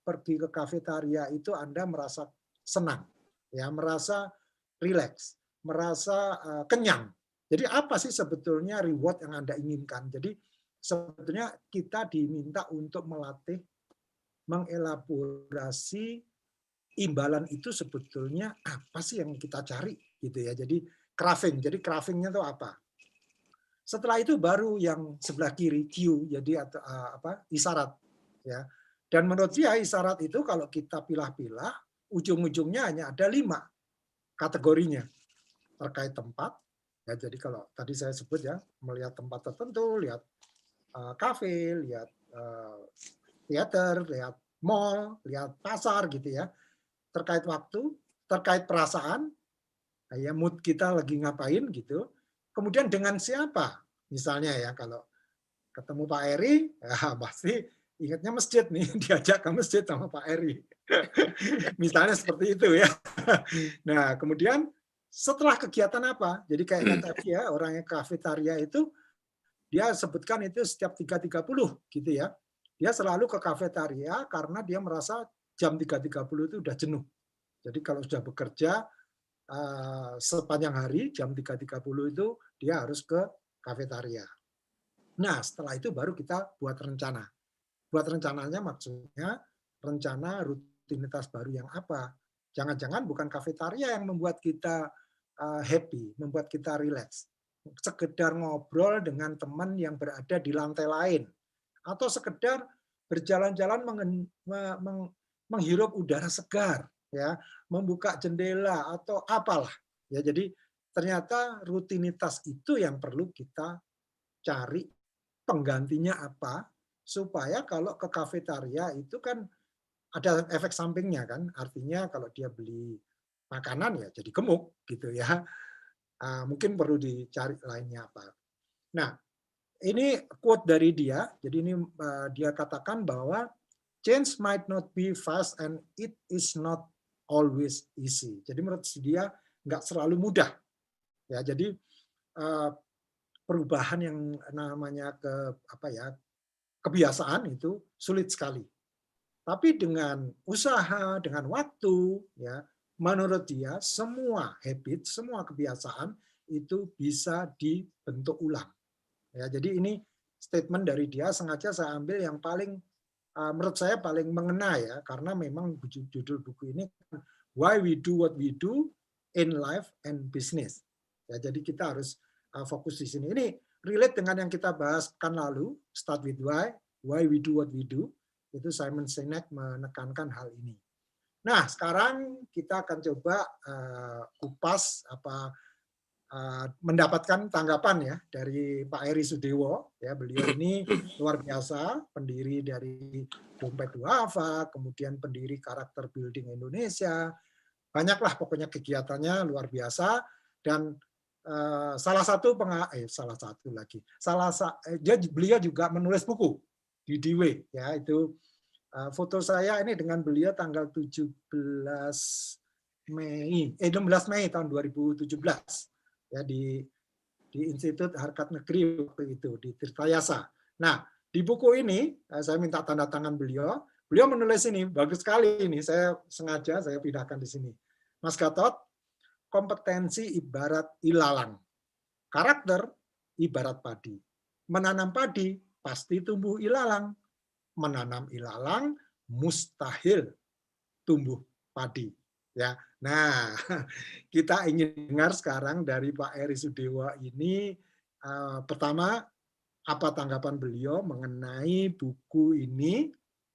pergi ke kafetaria itu Anda merasa senang, ya, merasa rileks, merasa kenyang. Jadi apa sih sebetulnya reward yang Anda inginkan? Jadi sebetulnya kita diminta untuk melatih mengelaborasi imbalan itu sebetulnya apa sih yang kita cari gitu ya. Jadi craving. Jadi cravingnya itu apa? Setelah itu baru yang sebelah kiri Q, jadi isyarat ya. Dan menurut dia isyarat itu kalau kita pilah-pilah ujung-ujungnya hanya ada 5 kategorinya. Terkait tempat, ya jadi kalau tadi saya sebut ya, melihat tempat tertentu, lihat kafe, lihat teater, lihat mall, lihat pasar gitu ya. Terkait waktu, terkait perasaan, ya mood kita lagi ngapain gitu. Kemudian dengan siapa, misalnya ya kalau ketemu Pak Eri, ya pasti ingatnya masjid nih, diajak ke masjid sama Pak Eri. Misalnya seperti itu ya. Nah kemudian setelah kegiatan apa? Jadi kayak kata dia, orang yang kafetaria itu, dia sebutkan itu setiap 3.30 gitu ya. Dia selalu ke kafetaria karena dia merasa jam 3.30 itu udah jenuh. Jadi kalau sudah bekerja sepanjang hari, jam 3.30 itu dia harus ke kafetaria. Nah, setelah itu baru kita buat rencana. Buat rencananya maksudnya rencana rutinitas baru yang apa. Jangan-jangan bukan kafetaria yang membuat kita happy, membuat kita relax. Sekedar ngobrol dengan teman yang berada di lantai lain. Atau sekedar berjalan-jalan menghirup udara segar, ya, membuka jendela atau apalah. Ya, jadi ternyata rutinitas itu yang perlu kita cari penggantinya apa, supaya kalau ke kafetaria itu kan ada efek sampingnya kan, artinya kalau dia beli makanan ya jadi gemuk gitu ya. Mungkin perlu dicari lainnya apa. Nah, ini quote dari dia. Jadi ini dia katakan bahwa change might not be fast and it is not always easy. Jadi menurut dia nggak selalu mudah. Ya, jadi perubahan yang namanya kebiasaan itu sulit sekali. Tapi dengan usaha, dengan waktu, ya, menurut dia semua habit, semua kebiasaan itu bisa dibentuk ulang. Ya, jadi ini statement dari dia, sengaja saya ambil yang paling menurut saya paling mengena ya, karena memang judul buku ini Why We Do What We Do in Life and Business. Ya, jadi kita harus fokus di sini. Ini relate dengan yang kita bahas kan lalu, Start with Why We Do What We Do. Itu Simon Sinek menekankan hal ini. Nah, sekarang kita akan coba kupas mendapatkan tanggapan ya dari Pak Eri Sudewo. Ya, beliau ini luar biasa, pendiri dari Dompet Duafa, kemudian pendiri Karakter Building Indonesia. Banyaklah pokoknya kegiatannya luar biasa. Dan beliau juga menulis buku di Diwe, ya, itu foto saya ini dengan beliau tanggal 16 Mei tahun 2017 ya di Institut Harkat Negeri waktu itu di Tirtayasa. Nah, di buku ini saya minta tanda tangan beliau. Beliau menulis ini bagus sekali ini. Saya pindahkan di sini. Mas Gatot, kompetensi ibarat ilalang. Karakter ibarat padi. Menanam padi pasti tumbuh ilalang. Menanam ilalang mustahil tumbuh padi. Ya, nah kita ingin dengar sekarang dari Pak Eri Sudewo ini pertama apa tanggapan beliau mengenai buku ini?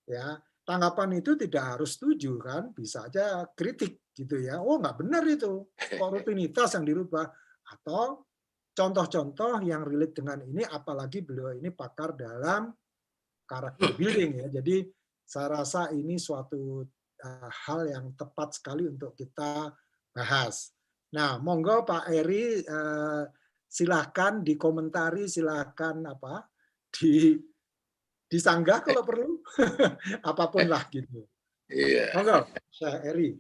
Ya, tanggapan itu tidak harus setuju kan, bisa aja kritik gitu ya. Oh nggak benar itu, kok rutinitas yang dirubah atau contoh-contoh yang relate dengan ini, apalagi beliau ini pakar dalam karakter building ya. Jadi saya rasa ini suatu hal yang tepat sekali untuk kita bahas. Nah, monggo Pak Eri, silahkan dikomentari, silahkan disanggah kalau perlu, apapun lah gitu. Iya. Monggo, Pak Eri.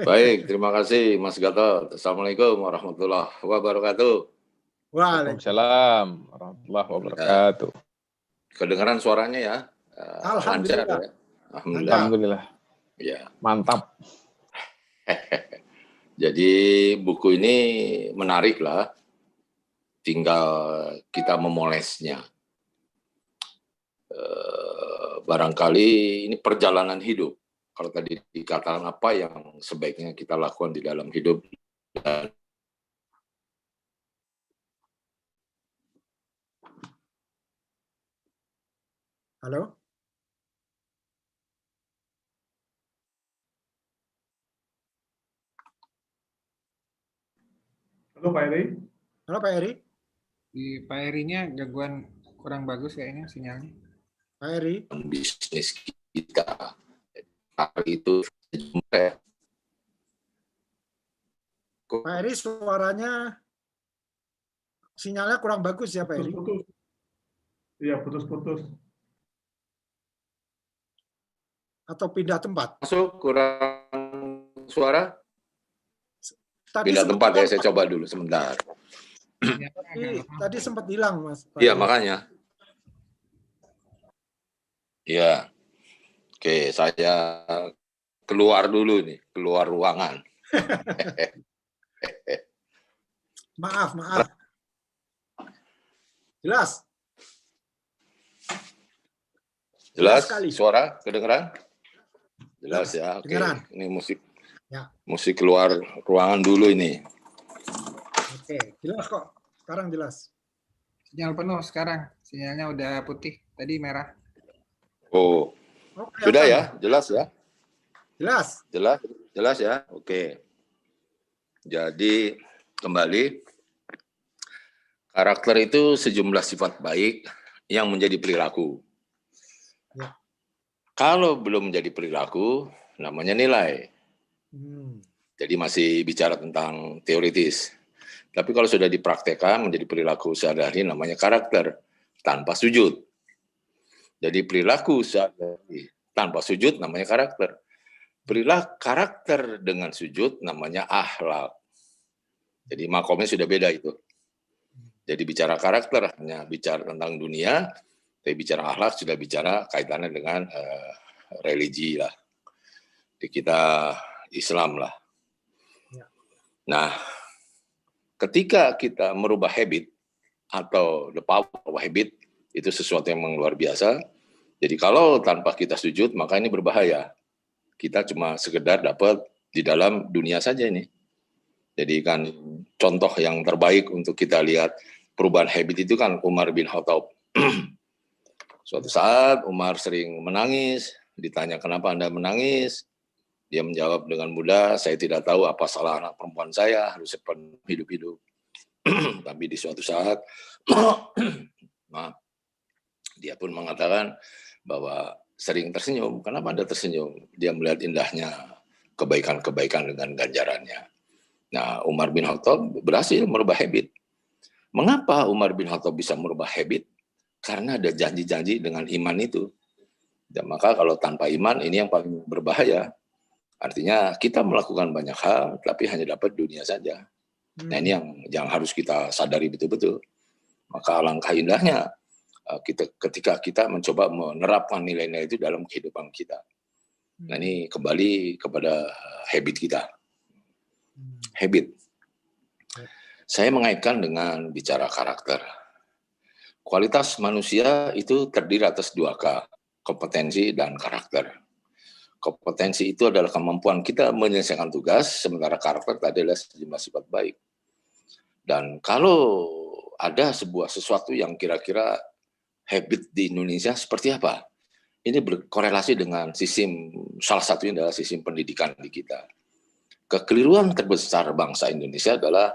Baik, terima kasih Mas Gatot. Assalamualaikum warahmatullahi wabarakatuh. Waalaikumsalam warahmatullahi wabarakatuh. Kedengaran suaranya ya? Alhamdulillah. Lancar ya? Alhamdulillah. Ya. Mantap. Jadi buku ini menarik lah, tinggal kita memolesnya. Barangkali ini perjalanan hidup. Kalau tadi dikatakan apa yang sebaiknya kita lakukan di dalam hidup. Halo? Halo Pak Eri. Halo Pak Eri. Di Pak Eri-nya gangguan kurang bagus kayaknya sinyalnya. Pak Eri. Bisnis kita hari itu Pak Eri suaranya sinyalnya kurang bagus ya Pak Eri. Putus-putus. Iya, putus-putus. Atau pindah tempat. Masuk kurang suara? Tadi Pindah tempat ya, hilang, saya coba dulu sebentar. Tadi sempat hilang Mas. Iya, makanya. Iya. Oke, saya keluar dulu nih, keluar ruangan. Maaf. Jelas? Jelas sekali. suara kedengeran? Jelas ya. Oke. Dengeran. Ini musik. Ya. Musik keluar ruangan dulu ini. Oke, jelas kok. Sekarang jelas. Sinyal penuh sekarang. Sinyalnya udah putih. Tadi merah. Oh. Sudah ya? Jelas ya? Jelas. Jelas ya? Oke. Jadi kembali, karakter itu sejumlah sifat baik yang menjadi perilaku. Ya. Kalau belum menjadi perilaku, namanya nilai. Jadi masih bicara tentang teoritis. Tapi kalau sudah dipraktekkan menjadi perilaku sehari-hari, namanya karakter tanpa sujud. Jadi perilaku sehari-hari tanpa sujud namanya karakter. Perilaku karakter dengan sujud namanya akhlak. Jadi makomnya sudah beda itu. Jadi bicara karakter hanya bicara tentang dunia, tapi bicara akhlak sudah bicara kaitannya dengan religi lah. Di kita Islam lah. Nah, ketika kita merubah habit atau the power of habit, itu sesuatu yang luar biasa. Jadi kalau tanpa kita sujud, maka ini berbahaya. Kita cuma sekedar dapat di dalam dunia saja ini. Jadi kan contoh yang terbaik untuk kita lihat perubahan habit itu kan Umar bin Khattab. Suatu saat Umar sering menangis, ditanya kenapa Anda menangis, dia menjawab dengan mudah, saya tidak tahu apa salah anak perempuan saya, harus hidup-hidup. Tapi di suatu saat, maaf, dia pun mengatakan bahwa sering tersenyum. Kenapa Anda tersenyum? Dia melihat indahnya kebaikan-kebaikan dengan ganjarannya. Nah, Umar bin Khattab berhasil merubah habit. Mengapa Umar bin Khattab bisa merubah habit? Karena ada janji-janji dengan iman itu. Dan maka kalau tanpa iman, ini yang paling berbahaya. Artinya kita melakukan banyak hal, tapi hanya dapat dunia saja. Nah, ini yang harus kita sadari betul-betul. Maka alangkah indahnya ketika kita mencoba menerapkan nilai-nilai itu dalam kehidupan kita. Nah, ini kembali kepada habit kita. Habit. Saya mengaitkan dengan bicara karakter. Kualitas manusia itu terdiri atas 2K, kompetensi dan karakter. Kompetensi itu adalah kemampuan kita menyelesaikan tugas, sementara karakter adalah sejumlah sifat baik. Dan kalau ada sesuatu yang kira-kira habit di Indonesia seperti apa? Ini berkorelasi dengan sistem, salah satunya adalah sistem pendidikan di kita. Kekeliruan terbesar bangsa Indonesia adalah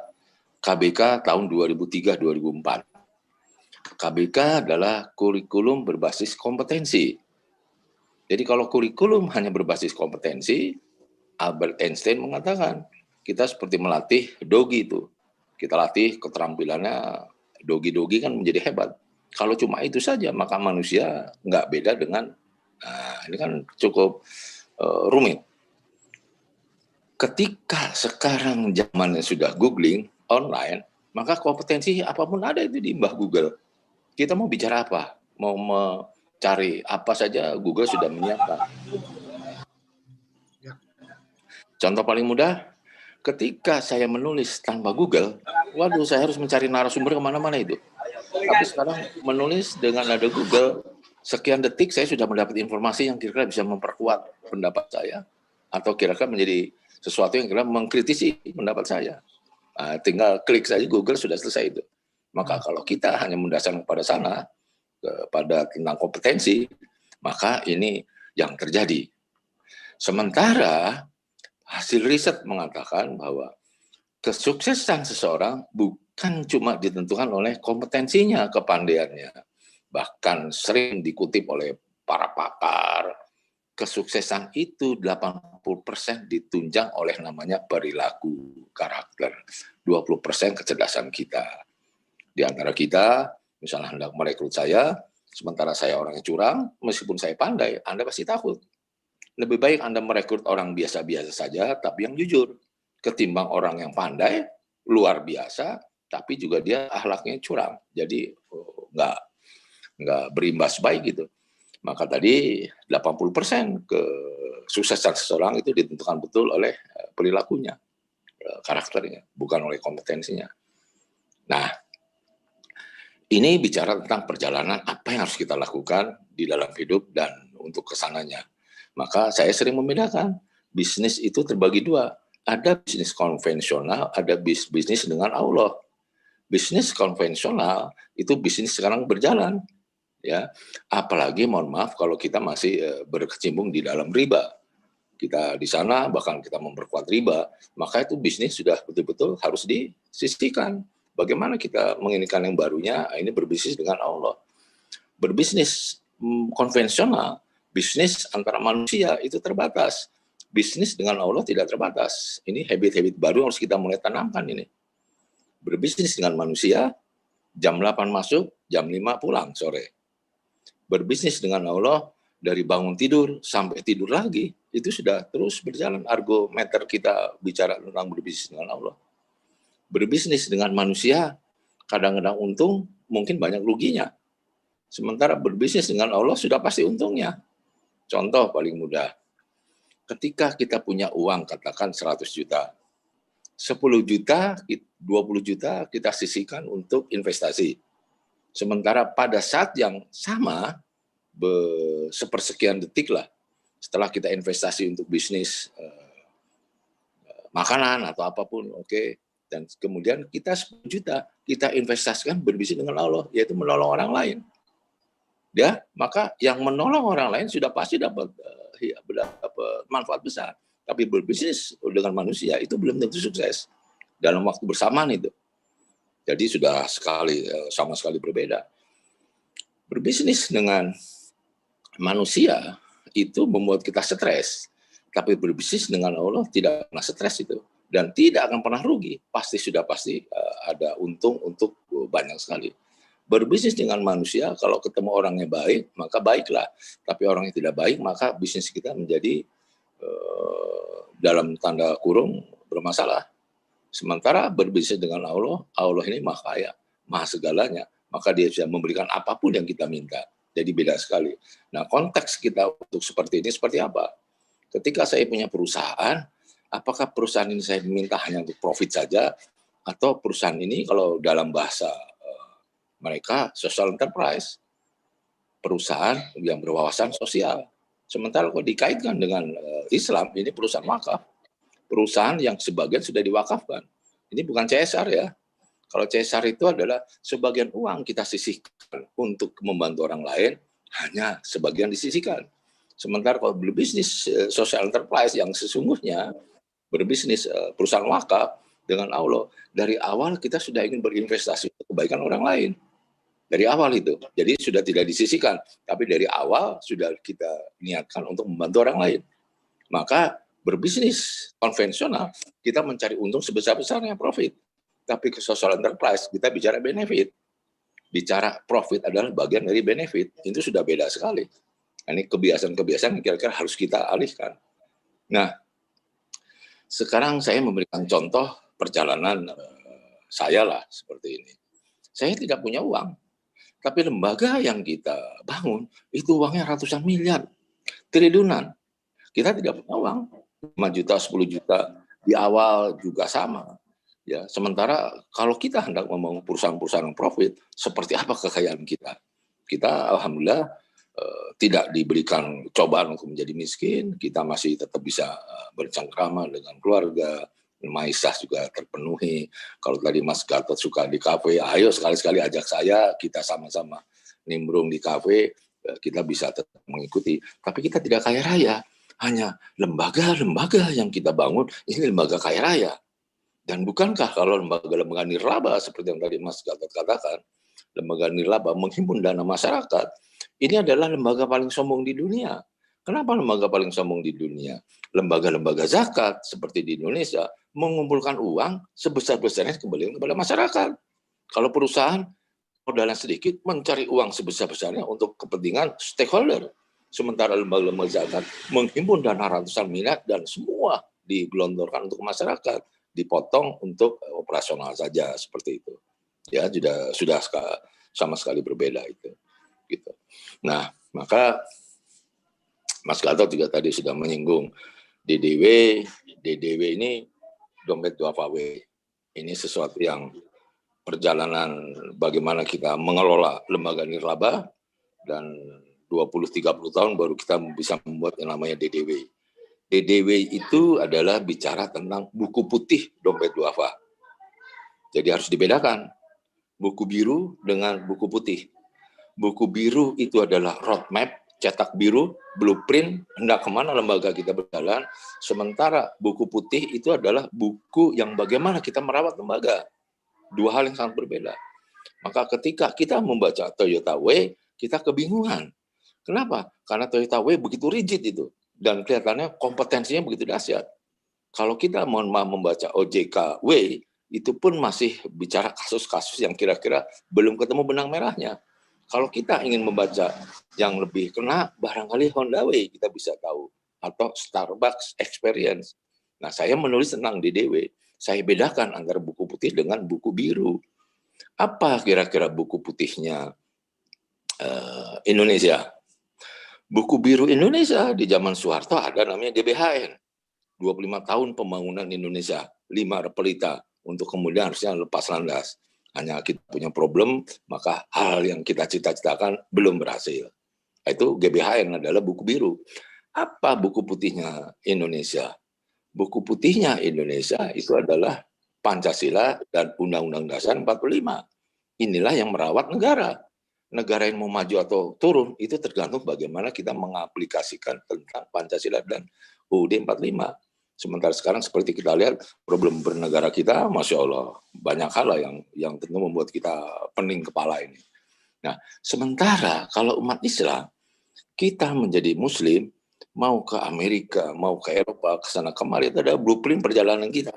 KBK tahun 2003-2004. KBK adalah kurikulum berbasis kompetensi. Jadi kalau kurikulum hanya berbasis kompetensi, Albert Einstein mengatakan, kita seperti melatih dogi itu. Kita latih keterampilannya, dogi-dogi kan menjadi hebat. Kalau cuma itu saja, maka manusia nggak beda dengan, ini kan cukup rumit. Ketika sekarang zamannya sudah googling, online, maka kompetensi apapun ada itu di mbah Google. Kita mau bicara apa? Mau cari apa saja, Google sudah menyiapkan. Contoh paling mudah, ketika saya menulis tanpa Google, waduh, saya harus mencari narasumber kemana-mana itu. Tapi sekarang menulis dengan ada Google, sekian detik saya sudah mendapat informasi yang kira-kira bisa memperkuat pendapat saya, atau kira-kira menjadi sesuatu yang kira-kira mengkritisi pendapat saya. Nah, tinggal klik saja Google, sudah selesai itu. Maka kalau kita hanya mendasarkan pada sana, pada tentang kompetensi, maka ini yang terjadi. Sementara hasil riset mengatakan bahwa kesuksesan seseorang bukan cuma ditentukan oleh kompetensinya, kepandaiannya. Bahkan sering dikutip oleh para pakar, kesuksesan itu 80% ditunjang oleh namanya perilaku, karakter. 20% kecerdasan kita. Di antara kita, misalnya hendak merekrut saya, sementara saya orang yang curang, meskipun saya pandai, Anda pasti takut. Lebih baik Anda merekrut orang biasa-biasa saja, tapi yang jujur. Ketimbang orang yang pandai, luar biasa, tapi juga dia akhlaknya curang. Jadi nggak berimbas baik gitu. Maka tadi 80% kesuksesan seseorang itu ditentukan betul oleh perilakunya, karakternya, bukan oleh kompetensinya. Nah, ini bicara tentang perjalanan apa yang harus kita lakukan di dalam hidup dan untuk kesananya. Maka saya sering membedakan, bisnis itu terbagi dua. Ada bisnis konvensional, ada bisnis dengan Allah. Bisnis konvensional itu bisnis sekarang berjalan. Ya, apalagi mohon maaf kalau kita masih berkecimpung di dalam riba. Kita di sana bahkan kita memperkuat riba, maka itu bisnis sudah betul-betul harus disisihkan. Bagaimana kita menginginkan yang barunya, ini berbisnis dengan Allah. Berbisnis konvensional, bisnis antara manusia itu terbatas. Bisnis dengan Allah tidak terbatas. Ini habit-habit baru yang harus kita mulai tanamkan ini. Berbisnis dengan manusia, jam 8 masuk, jam 5 pulang sore. Berbisnis dengan Allah, dari bangun tidur sampai tidur lagi, itu sudah terus berjalan. Argometer kita bicara tentang berbisnis dengan Allah. Berbisnis dengan manusia, kadang-kadang untung, mungkin banyak ruginya. Sementara berbisnis dengan Allah sudah pasti untungnya. Contoh paling mudah, ketika kita punya uang, katakan 100 juta, 10 juta, 20 juta kita sisihkan untuk investasi. Sementara pada saat yang sama, sepersekian detik lah, setelah kita investasi untuk bisnis makanan atau apapun, oke. Dan kemudian kita 10 juta, kita investasikan berbisnis dengan Allah, yaitu menolong orang lain. Ya, maka yang menolong orang lain sudah pasti dapat manfaat besar. Tapi berbisnis dengan manusia itu belum tentu sukses dalam waktu bersamaan itu. Jadi sudah sama sekali berbeda. Berbisnis dengan manusia itu membuat kita stres, tapi berbisnis dengan Allah tidak pernah stres itu, dan tidak akan pernah rugi. Pasti ada untung untuk banyak sekali. Berbisnis dengan manusia, kalau ketemu orangnya baik, maka baiklah. Tapi orang yang tidak baik, maka bisnis kita menjadi dalam tanda kurung bermasalah. Sementara berbisnis dengan Allah, Allah ini maha kaya, maha segalanya. Maka dia bisa memberikan apapun yang kita minta. Jadi beda sekali. Nah, konteks kita untuk seperti ini seperti apa? Ketika saya punya perusahaan, apakah perusahaan ini saya minta hanya untuk profit saja, atau perusahaan ini kalau dalam bahasa mereka social enterprise, perusahaan yang berwawasan sosial. Sementara kalau dikaitkan dengan Islam, ini perusahaan wakaf, perusahaan yang sebagian sudah diwakafkan. Ini bukan CSR ya. Kalau CSR itu adalah sebagian uang kita sisihkan untuk membantu orang lain, hanya sebagian disisihkan. Sementara kalau berbisnis social enterprise yang sesungguhnya berbisnis perusahaan wakaf dengan Allah, dari awal kita sudah ingin berinvestasi untuk kebaikan orang lain. Dari awal itu. Jadi sudah tidak disisihkan, tapi dari awal sudah kita niatkan untuk membantu orang lain. Maka berbisnis konvensional, kita mencari untung sebesar-besarnya profit. Tapi ke social enterprise, kita bicara benefit. Bicara profit adalah bagian dari benefit. Itu sudah beda sekali. Ini kebiasaan-kebiasaan yang kira-kira harus kita alihkan. Nah, sekarang saya memberikan contoh perjalanan saya lah seperti ini. Saya tidak punya uang. Tapi lembaga yang kita bangun, itu uangnya ratusan miliar, triliunan. Kita tidak punya uang. 5 juta, 10 juta, di awal juga sama. Ya, sementara kalau kita hendak membangun perusahaan-perusahaan profit, seperti apa kekayaan kita? Kita alhamdulillah tidak diberikan cobaan untuk menjadi miskin, kita masih tetap bisa bercengkrama dengan keluarga, Maisah juga terpenuhi. Kalau tadi Mas Gatot suka di kafe, ayo sekali-sekali ajak saya, kita sama-sama nimbrung di kafe, kita bisa tetap mengikuti. Tapi kita tidak kaya raya, hanya lembaga-lembaga yang kita bangun, ini lembaga kaya raya. Dan bukankah kalau lembaga-lembaga nirlaba seperti yang tadi Mas Gatot katakan, lembaga nirlaba menghimpun dana masyarakat, ini adalah lembaga paling sombong di dunia. Kenapa lembaga paling sombong di dunia? Lembaga-lembaga zakat seperti di Indonesia mengumpulkan uang sebesar-besarnya kembali kepada masyarakat. Kalau perusahaan modalnya sedikit mencari uang sebesar-besarnya untuk kepentingan stakeholder. Sementara lembaga-lembaga zakat menghimpun dana ratusan miliar dan semua digelontorkan untuk masyarakat, dipotong untuk operasional saja seperti itu. Ya, sudah sama sekali berbeda itu. Gitu. Nah, maka Mas Gatot juga tadi sudah menyinggung DDW ini dompet duafa W. Ini sesuatu yang perjalanan bagaimana kita mengelola lembaga nirlaba, dan 20-30 tahun baru kita bisa membuat yang namanya DDW. DDW itu adalah bicara tentang buku putih dompet duafa. Jadi harus dibedakan buku biru dengan buku putih. Buku biru itu adalah roadmap, cetak biru, blueprint, hendak kemana lembaga kita berjalan. Sementara buku putih itu adalah buku yang bagaimana kita merawat lembaga. Dua hal yang sangat berbeda. Maka ketika kita membaca Toyota Way, kita kebingungan. Kenapa? Karena Toyota Way begitu rigid itu. Dan kelihatannya kompetensinya begitu dahsyat. Kalau kita mohon maaf membaca OJK Way, itu pun masih bicara kasus-kasus yang kira-kira belum ketemu benang merahnya. Kalau kita ingin membaca yang lebih kena, barangkali Honda Way kita bisa tahu. Atau Starbucks Experience. Nah, saya menulis tentang DDW. Saya bedakan antara buku putih dengan buku biru. Apa kira-kira buku putihnya Indonesia? Buku biru Indonesia di zaman Soeharto ada namanya DBHN. 25 tahun pembangunan Indonesia. 5 repelita untuk kemudian harusnya lepas landas. Hanya kita punya problem, maka hal yang kita cita-citakan belum berhasil. Itu GBHN adalah buku biru. Apa buku putihnya Indonesia? Buku putihnya Indonesia itu adalah Pancasila dan Undang-Undang Dasar 45. Inilah yang merawat negara. Negara yang mau maju atau turun, itu tergantung bagaimana kita mengaplikasikan tentang Pancasila dan UUD 45. Sementara sekarang seperti kita lihat, problem bernegara kita, Masya Allah, banyak hal yang tentu membuat kita pening kepala ini. Nah, sementara kalau umat Islam, kita menjadi Muslim, mau ke Amerika, mau ke Eropa, ke sana kemari, itu ada blueprint perjalanan kita.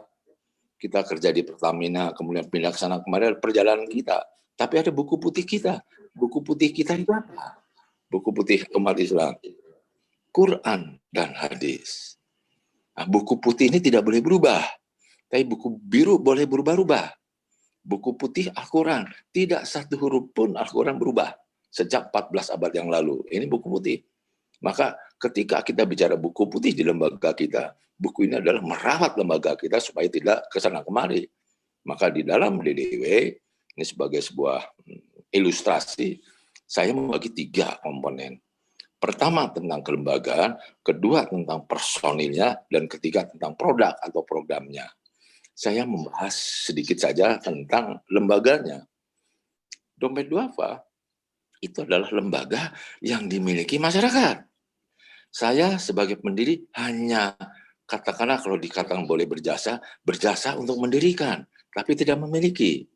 Kita kerja di Pertamina, kemudian pindah ke sana kemari, ada perjalanan kita. Tapi ada buku putih kita. Buku putih kita itu apa? Buku putih umat Islam. Quran dan hadis. Nah, buku putih ini tidak boleh berubah. Tapi buku biru boleh berubah-ubah. Buku putih Al-Quran, tidak satu huruf pun Al-Quran berubah sejak 14 abad yang lalu. Ini buku putih. Maka ketika kita bicara buku putih di lembaga kita, buku ini adalah merawat lembaga kita supaya tidak kesana kemari. Maka di dalam DDW, ini sebagai sebuah ilustrasi, saya membagi 3 komponen. Pertama tentang kelembagaan, kedua tentang personilnya, dan ketiga tentang produk atau programnya. Saya membahas sedikit saja tentang lembaganya. Dompet Duafa itu adalah lembaga yang dimiliki masyarakat. Saya sebagai pendiri hanya, katakanlah kalau dikatakan boleh berjasa untuk mendirikan, tapi tidak memiliki.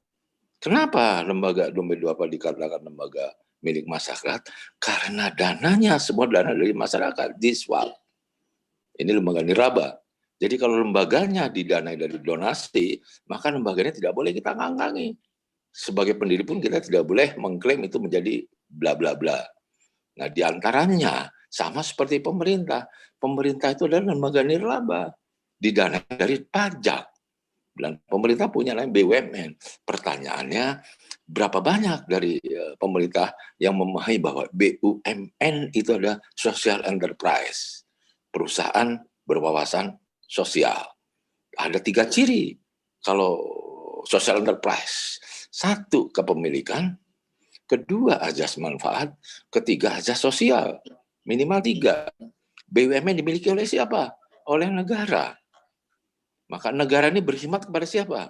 Kenapa lembaga Dompet Duafa dikatakan lembaga milik masyarakat? Karena dananya semua dana dari masyarakat, diswap. Ini lembaga nirlaba. Jadi kalau lembaganya didanai dari donasi, maka lembaganya tidak boleh kita ngangkangi. Sebagai pendiri pun kita tidak boleh mengklaim itu menjadi bla bla bla. Nah, diantaranya sama seperti pemerintah. Pemerintah itu adalah lembaga nirlaba, didanai dari pajak. Dan pemerintah punya lain BUMN. Pertanyaannya, berapa banyak dari pemerintah yang memahami bahwa BUMN itu adalah social enterprise, perusahaan berwawasan sosial. Ada 3 ciri kalau social enterprise. 1, kepemilikan. 2, azas manfaat. 3, azas sosial. Minimal 3. BUMN dimiliki oleh siapa? Oleh negara. Maka negara ini berkhidmat kepada siapa?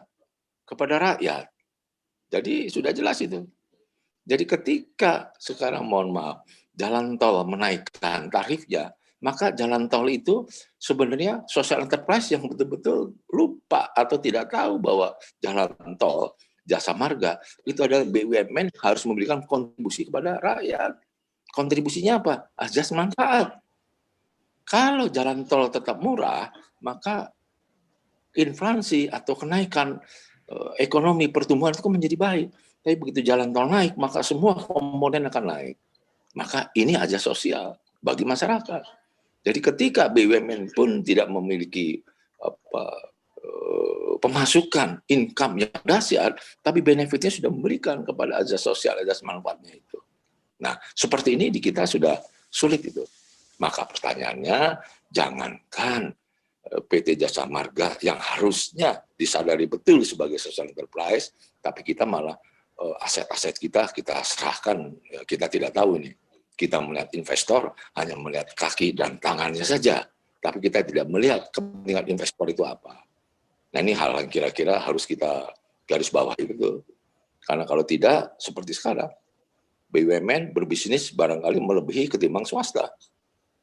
Kepada rakyat. Jadi sudah jelas itu. Jadi ketika sekarang, mohon maaf, jalan tol menaikkan tarifnya, maka jalan tol itu sebenarnya social enterprise yang betul-betul lupa atau tidak tahu bahwa jalan tol, jasa marga, itu adalah BUMN harus memberikan kontribusi kepada rakyat. Kontribusinya apa? Azas manfaat. Kalau jalan tol tetap murah, maka inflasi atau kenaikan ekonomi pertumbuhan itu menjadi baik. Tapi begitu jalan tol naik, maka semua komponen akan naik. Maka ini azas sosial bagi masyarakat. Jadi ketika BUMN pun tidak memiliki pemasukan, income yang dahsyat, tapi benefitnya sudah memberikan kepada azas sosial, azas manfaatnya itu. Nah, seperti ini di kita sudah sulit itu. Maka pertanyaannya, jangankan PT Jasa Marga yang harusnya disadari betul sebagai social enterprise, tapi kita malah aset-aset kita serahkan, kita tidak tahu ini. Kita melihat investor hanya melihat kaki dan tangannya saja, tapi kita tidak melihat kepentingan investor itu apa. Nah, ini hal yang kira-kira harus kita garis bawahi betul. Karena kalau tidak, seperti sekarang, BUMN berbisnis barangkali melebihi ketimbang swasta.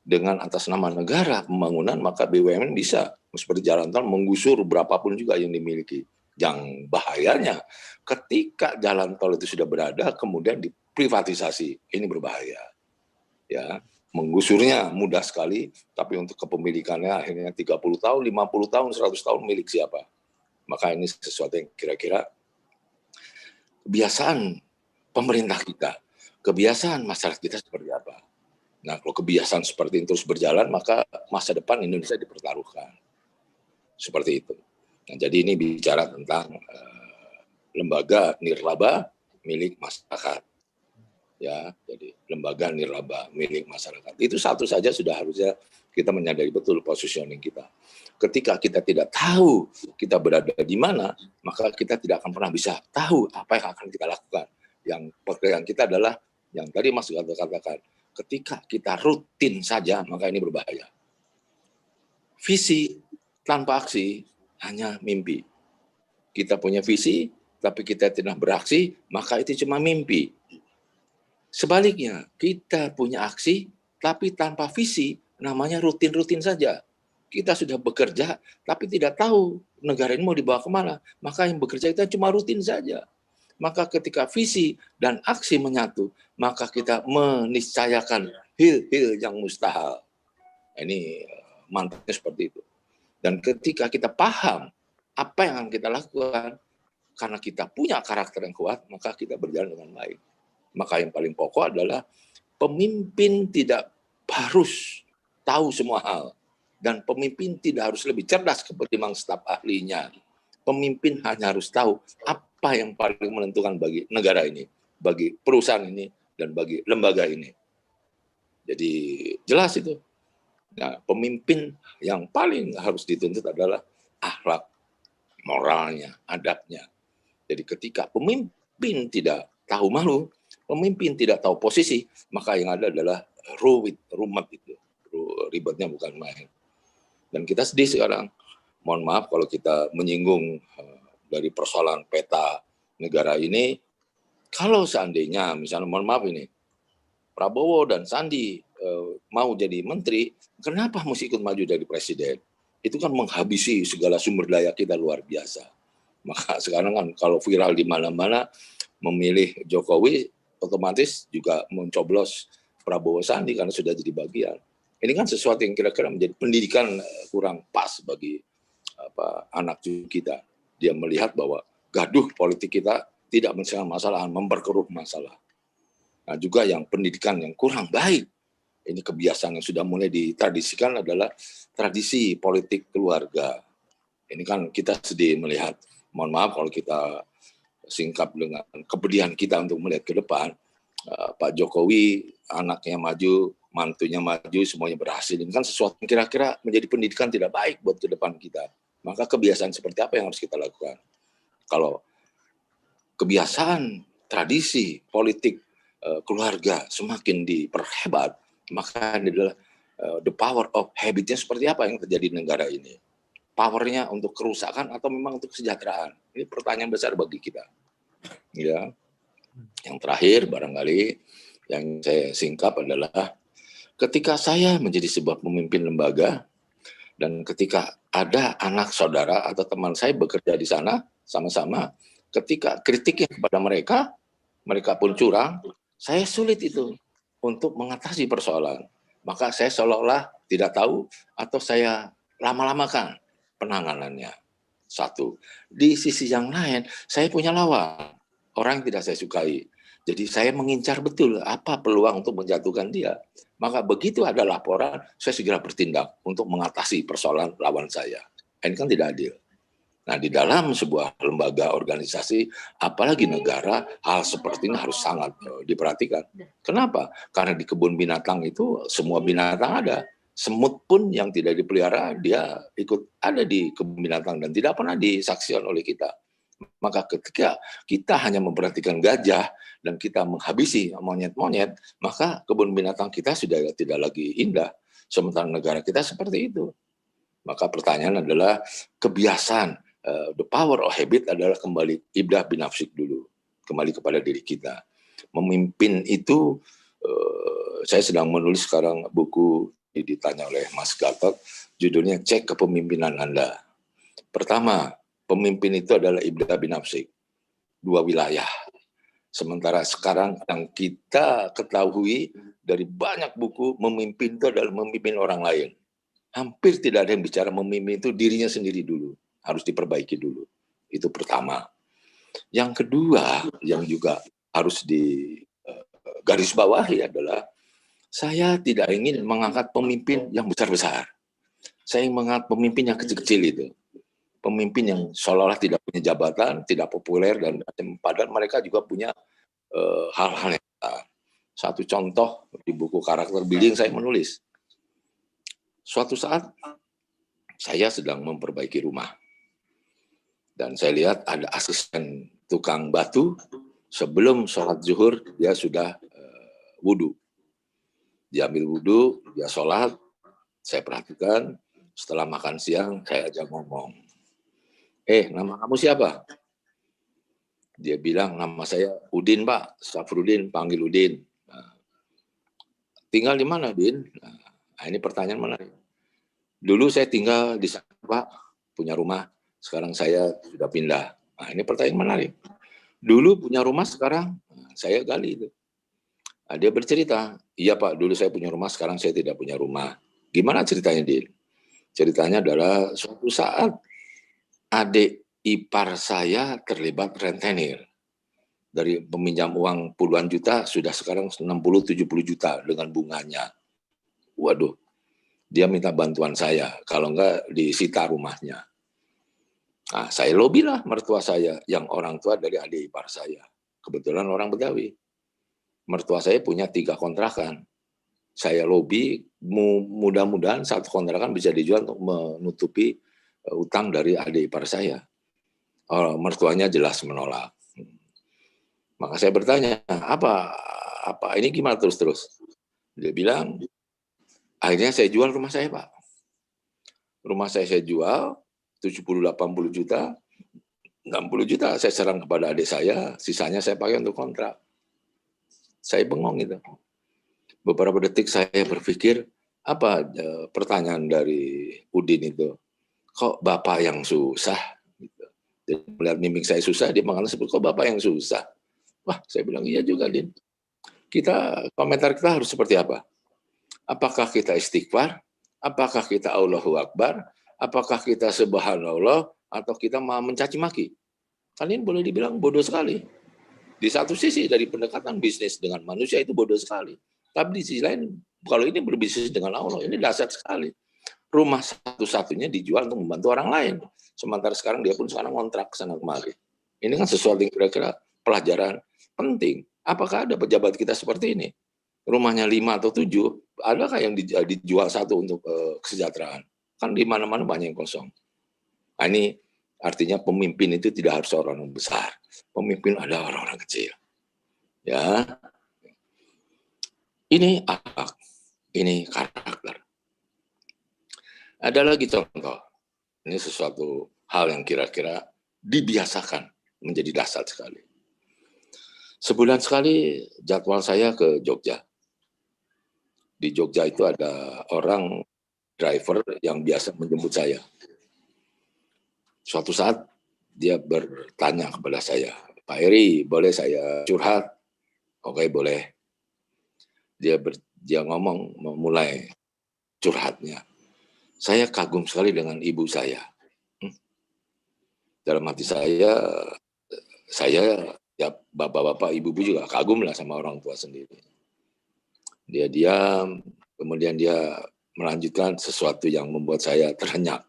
Dengan atas nama negara pembangunan, maka BUMN bisa seperti jalan tol menggusur berapapun juga yang dimiliki. Yang bahayanya, ketika jalan tol itu sudah berada, kemudian diprivatisasi, ini berbahaya. Ya, menggusurnya mudah sekali, tapi untuk kepemilikannya akhirnya 30 tahun, 50 tahun, 100 tahun milik siapa? Maka ini sesuatu yang kira-kira kebiasaan pemerintah kita, kebiasaan masyarakat kita seperti apa. Nah, kalau kebiasaan seperti ini terus berjalan, maka masa depan Indonesia dipertaruhkan. Seperti itu. Nah, jadi ini bicara tentang lembaga nirlaba milik masyarakat. Ya, jadi lembaga nirlaba milik masyarakat. Itu satu saja sudah harusnya kita menyadari betul positioning kita. Ketika kita tidak tahu kita berada di mana, maka kita tidak akan pernah bisa tahu apa yang akan kita lakukan. Yang pekerjaan kita adalah yang tadi Mas Gatot katakan, ketika kita rutin saja, maka ini berbahaya. Visi tanpa aksi hanya mimpi. Kita punya visi, tapi kita tidak beraksi, maka itu cuma mimpi. Sebaliknya, kita punya aksi, tapi tanpa visi, namanya rutin-rutin saja. kita sudah bekerja, tapi tidak tahu negara ini mau dibawa kemana. Maka yang bekerja kita cuma rutin saja. Maka ketika visi dan aksi menyatu, maka kita meniscayakan hil-hil yang mustahil. Ini mantapnya seperti itu. Dan ketika kita paham apa yang akan kita lakukan, karena kita punya karakter yang kuat, maka kita berjalan dengan baik. Maka yang paling pokok adalah pemimpin tidak harus tahu semua hal. Dan pemimpin tidak harus lebih cerdas ketimbang staf ahlinya. Pemimpin hanya harus tahu apa yang paling menentukan bagi negara ini, bagi perusahaan ini, dan bagi lembaga ini. Jadi jelas itu. Nah, pemimpin yang paling harus dituntut adalah akhlak, moralnya, adabnya. Jadi ketika pemimpin tidak tahu malu, pemimpin tidak tahu posisi, maka yang ada adalah rumet itu. Ribetnya bukan main. Dan kita sedih sekarang. Mohon maaf kalau kita menyinggung dari persoalan peta negara ini. Kalau seandainya, misalnya mohon maaf ini, Prabowo dan Sandi mau jadi menteri, kenapa mesti ikut maju jadi presiden? Itu kan menghabisi segala sumber daya kita luar biasa. Maka sekarang kan kalau viral di mana-mana, memilih Jokowi, otomatis juga mencoblos Prabowo Sandi karena sudah jadi bagian. Ini kan sesuatu yang kira-kira menjadi pendidikan kurang pas bagi anak cucu kita. Dia melihat bahwa gaduh politik kita tidak menyelesaikan masalah, memperkeruh masalah. Nah juga yang pendidikan yang kurang baik, ini kebiasaan yang sudah mulai ditradisikan adalah tradisi politik keluarga. Ini kan kita sedih melihat, mohon maaf kalau kita singkap dengan kepedihan kita untuk melihat ke depan, Pak Jokowi anaknya maju, mantunya maju, semuanya berhasil. Ini kan sesuatu yang kira-kira menjadi pendidikan tidak baik buat ke depan kita. Maka kebiasaan seperti apa yang harus kita lakukan? Kalau kebiasaan, tradisi, politik, keluarga semakin diperhebat, maka ini adalah the power of habitnya seperti apa yang terjadi di negara ini. Powernya untuk kerusakan atau memang untuk kesejahteraan? Ini pertanyaan besar bagi kita. Ya. Yang terakhir barangkali yang saya singkap adalah ketika saya menjadi sebuah pemimpin lembaga dan ketika ada anak saudara atau teman saya bekerja di sana sama-sama, ketika kritiknya kepada mereka, mereka pun curang, saya sulit itu untuk mengatasi persoalan. Maka saya seolah-olah tidak tahu atau saya lama-lamakan penanganannya. Satu. Di sisi yang lain, saya punya lawan, orang yang tidak saya sukai. Jadi saya mengincar betul apa peluang untuk menjatuhkan dia. Maka begitu ada laporan, saya segera bertindak untuk mengatasi persoalan lawan saya. Ini kan tidak adil. Nah, di dalam sebuah lembaga organisasi, apalagi negara, hal seperti ini harus sangat diperhatikan. Kenapa? Karena di kebun binatang itu semua binatang ada. Semut pun yang tidak dipelihara, dia ikut ada di kebun binatang dan tidak pernah disaksikan oleh kita. Maka ketika kita hanya memperhatikan gajah dan kita menghabisi monyet-monyet, maka kebun binatang kita sudah tidak lagi indah. Sementara negara kita seperti itu. Maka pertanyaan adalah kebiasaan, the power of habit adalah kembali ibdah binafsik dulu. Kembali kepada diri kita. Memimpin itu, saya sedang menulis sekarang buku, ditanya oleh Mas Gatot, judulnya Cek Kepemimpinan Anda. Pertama, pemimpin itu adalah ibdah binafsik, 2 wilayah. Sementara sekarang yang kita ketahui dari banyak buku, memimpin itu adalah memimpin orang lain. Hampir tidak ada yang bicara memimpin itu dirinya sendiri dulu, harus diperbaiki dulu. Itu pertama. Yang kedua, yang juga harus digarisbawahi adalah saya tidak ingin mengangkat pemimpin yang besar-besar. Saya ingin mengangkat pemimpin yang kecil-kecil itu. Pemimpin yang seolah-olah tidak punya jabatan, tidak populer, dan padahal mereka juga punya hal-hal yang besar. Satu contoh di buku Karakter Building saya menulis. Suatu saat saya sedang memperbaiki rumah. Dan saya lihat ada asisten tukang batu, sebelum sholat zuhur dia sudah wudhu. Dia ambil wudhu, dia sholat, saya perhatikan, setelah makan siang saya ajak ngomong. Nama kamu siapa? Dia bilang, nama saya Udin, Pak. Safrudin, panggil Udin. Tinggal di mana, Udin? Nah, ini pertanyaan menarik. Dulu saya tinggal di sana, Pak, punya rumah. Sekarang saya sudah pindah. Nah, ini pertanyaan menarik. Dulu punya rumah, sekarang saya gali itu. Nah, dia bercerita, iya Pak, dulu saya punya rumah, sekarang saya tidak punya rumah. Gimana ceritanya, Din? Ceritanya adalah suatu saat adik ipar saya terlibat rentenir. Dari peminjam uang puluhan juta, sudah sekarang 60-70 juta dengan bunganya. Waduh, dia minta bantuan saya, kalau enggak disita rumahnya. Nah, saya lobby lah mertua saya, yang orang tua dari adik ipar saya. Kebetulan orang Betawi. Mertua saya punya 3 kontrakan. Saya lobby, mudah-mudahan 1 kontrakan bisa dijual untuk menutupi utang dari adik ipar saya. Mertuanya jelas menolak. Maka saya bertanya, apa ini gimana terus-terus? Dia bilang, akhirnya saya jual rumah saya, Pak. Rumah saya jual, 70-80 juta, 60 juta saya serang kepada adik saya, sisanya saya pakai untuk kontrak. Saya bengong itu. Beberapa detik saya berpikir, apa pertanyaan dari Udin itu? Kok Bapak yang susah? Jadi, melihat mimik saya susah, dia mengatakan sebut, kok Bapak yang susah? Wah, saya bilang, iya juga, Din. Komentar kita harus seperti apa? Apakah kita istighfar? Apakah kita Allahu Akbar? Apakah kita subhanallah? Atau kita mau mencaci maki? Kalian boleh dibilang bodoh sekali. Di satu sisi dari pendekatan bisnis dengan manusia itu bodoh sekali. Tapi di sisi lain, kalau ini berbisnis dengan Allah, ini dahsyat sekali. Rumah satu-satunya dijual untuk membantu orang lain. Sementara sekarang dia pun sekarang kontrak sana kemari. Ini kan sesuatu yang kira-kira pelajaran penting. Apakah ada pejabat kita seperti ini? Rumahnya 5 atau 7, adakah yang dijual satu untuk kesejahteraan? Kan di mana-mana banyak yang kosong. Nah, ini artinya pemimpin itu tidak harus orang besar. Pemimpin adalah orang-orang kecil. Ya. Ini akhlak, ini karakter. Ada lagi contoh. Ini sesuatu hal yang kira-kira dibiasakan menjadi dahsyat sekali. Sebulan sekali jadwal saya ke Jogja. Di Jogja itu ada orang driver yang biasa menjemput saya. Suatu saat dia bertanya kepada saya, Pak Eri, boleh saya curhat? Oke, boleh. Dia ngomong, memulai curhatnya. Saya kagum sekali dengan ibu saya. Dalam hati saya ya bapak-bapak, ibu-ibu juga kagum lah sama orang tua sendiri. Dia diam, kemudian dia melanjutkan sesuatu yang membuat saya terhenyak,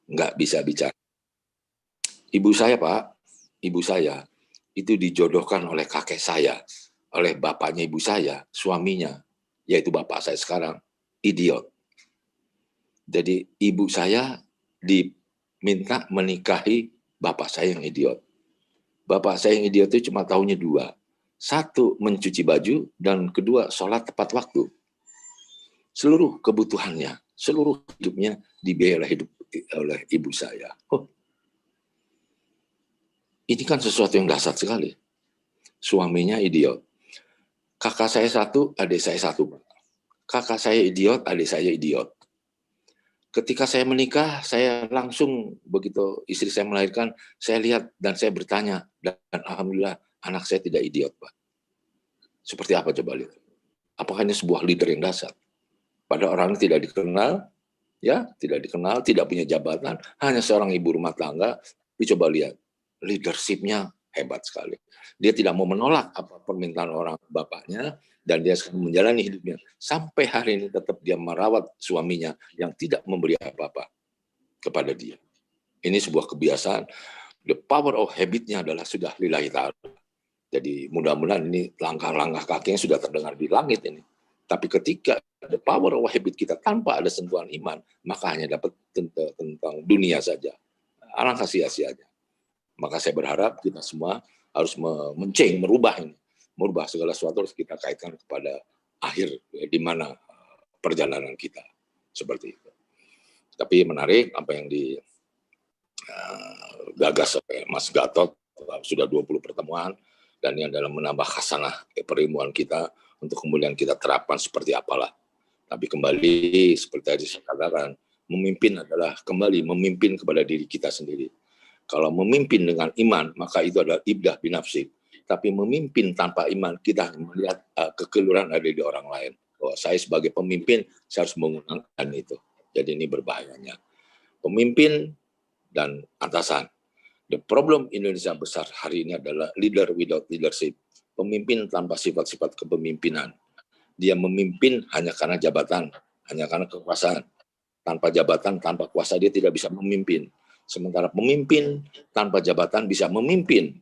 nggak bisa bicara. Ibu saya, Pak, ibu saya itu dijodohkan oleh kakek saya, oleh bapaknya ibu saya, suaminya, yaitu bapak saya sekarang, idiot. Jadi ibu saya diminta menikahi bapak saya yang idiot. Bapak saya yang idiot itu cuma tahunya 2. 1, mencuci baju, dan 2, sholat tepat waktu. Seluruh kebutuhannya, seluruh hidupnya dibiayai oleh ibu saya. Oh, ini kan sesuatu yang dahsyat sekali. Suaminya idiot. Kakak saya 1, adik saya 1. Kakak saya idiot, adik saya idiot. Ketika saya menikah, saya langsung begitu istri saya melahirkan, saya lihat dan saya bertanya, dan alhamdulillah anak saya tidak idiot, Pak. Seperti apa coba lihat? Apakah ini sebuah leader yang dahsyat? Pada orang tidak dikenal, ya, tidak dikenal, tidak punya jabatan, hanya seorang ibu rumah tangga. Coba lihat, leadership-nya hebat sekali. Dia tidak mau menolak apa permintaan orang bapaknya, dan dia sekarang menjalani hidupnya. Sampai hari ini tetap dia merawat suaminya yang tidak memberi apa-apa kepada dia. Ini sebuah kebiasaan. The power of habit-nya adalah sudah lillahi ta'ala. Jadi mudah-mudahan ini langkah-langkah kakinya sudah terdengar di langit ini. Tapi ketika the power of habit kita tanpa ada sentuhan iman, maka hanya dapat tentang dunia saja. Alangkah sia-sianya. Maka saya berharap kita semua harus merubah ini. Merubah segala sesuatu harus kita kaitkan kepada akhir di mana perjalanan kita. Seperti itu. Tapi menarik apa yang digagas oleh Mas Gatot, sudah 20 pertemuan, dan yang dalam menambah khasanah perilmuan kita untuk kemudian kita terapkan seperti apalah. Tapi kembali seperti tadi saya katakan, Memimpin adalah kembali memimpin kepada diri kita sendiri. Kalau memimpin dengan iman, maka itu adalah ibdah binafsi. Tapi memimpin tanpa iman, kita melihat kekeliruan ada di orang lain. Bahwa saya sebagai pemimpin, saya harus menggunakan itu. Jadi ini berbahayanya. Pemimpin dan atasan. The problem Indonesia besar hari ini adalah leader without leadership. Pemimpin tanpa sifat-sifat kepemimpinan. Dia memimpin hanya karena jabatan, hanya karena kekuasaan. Tanpa jabatan, tanpa kuasa dia tidak bisa memimpin. Sementara pemimpin tanpa jabatan bisa memimpin.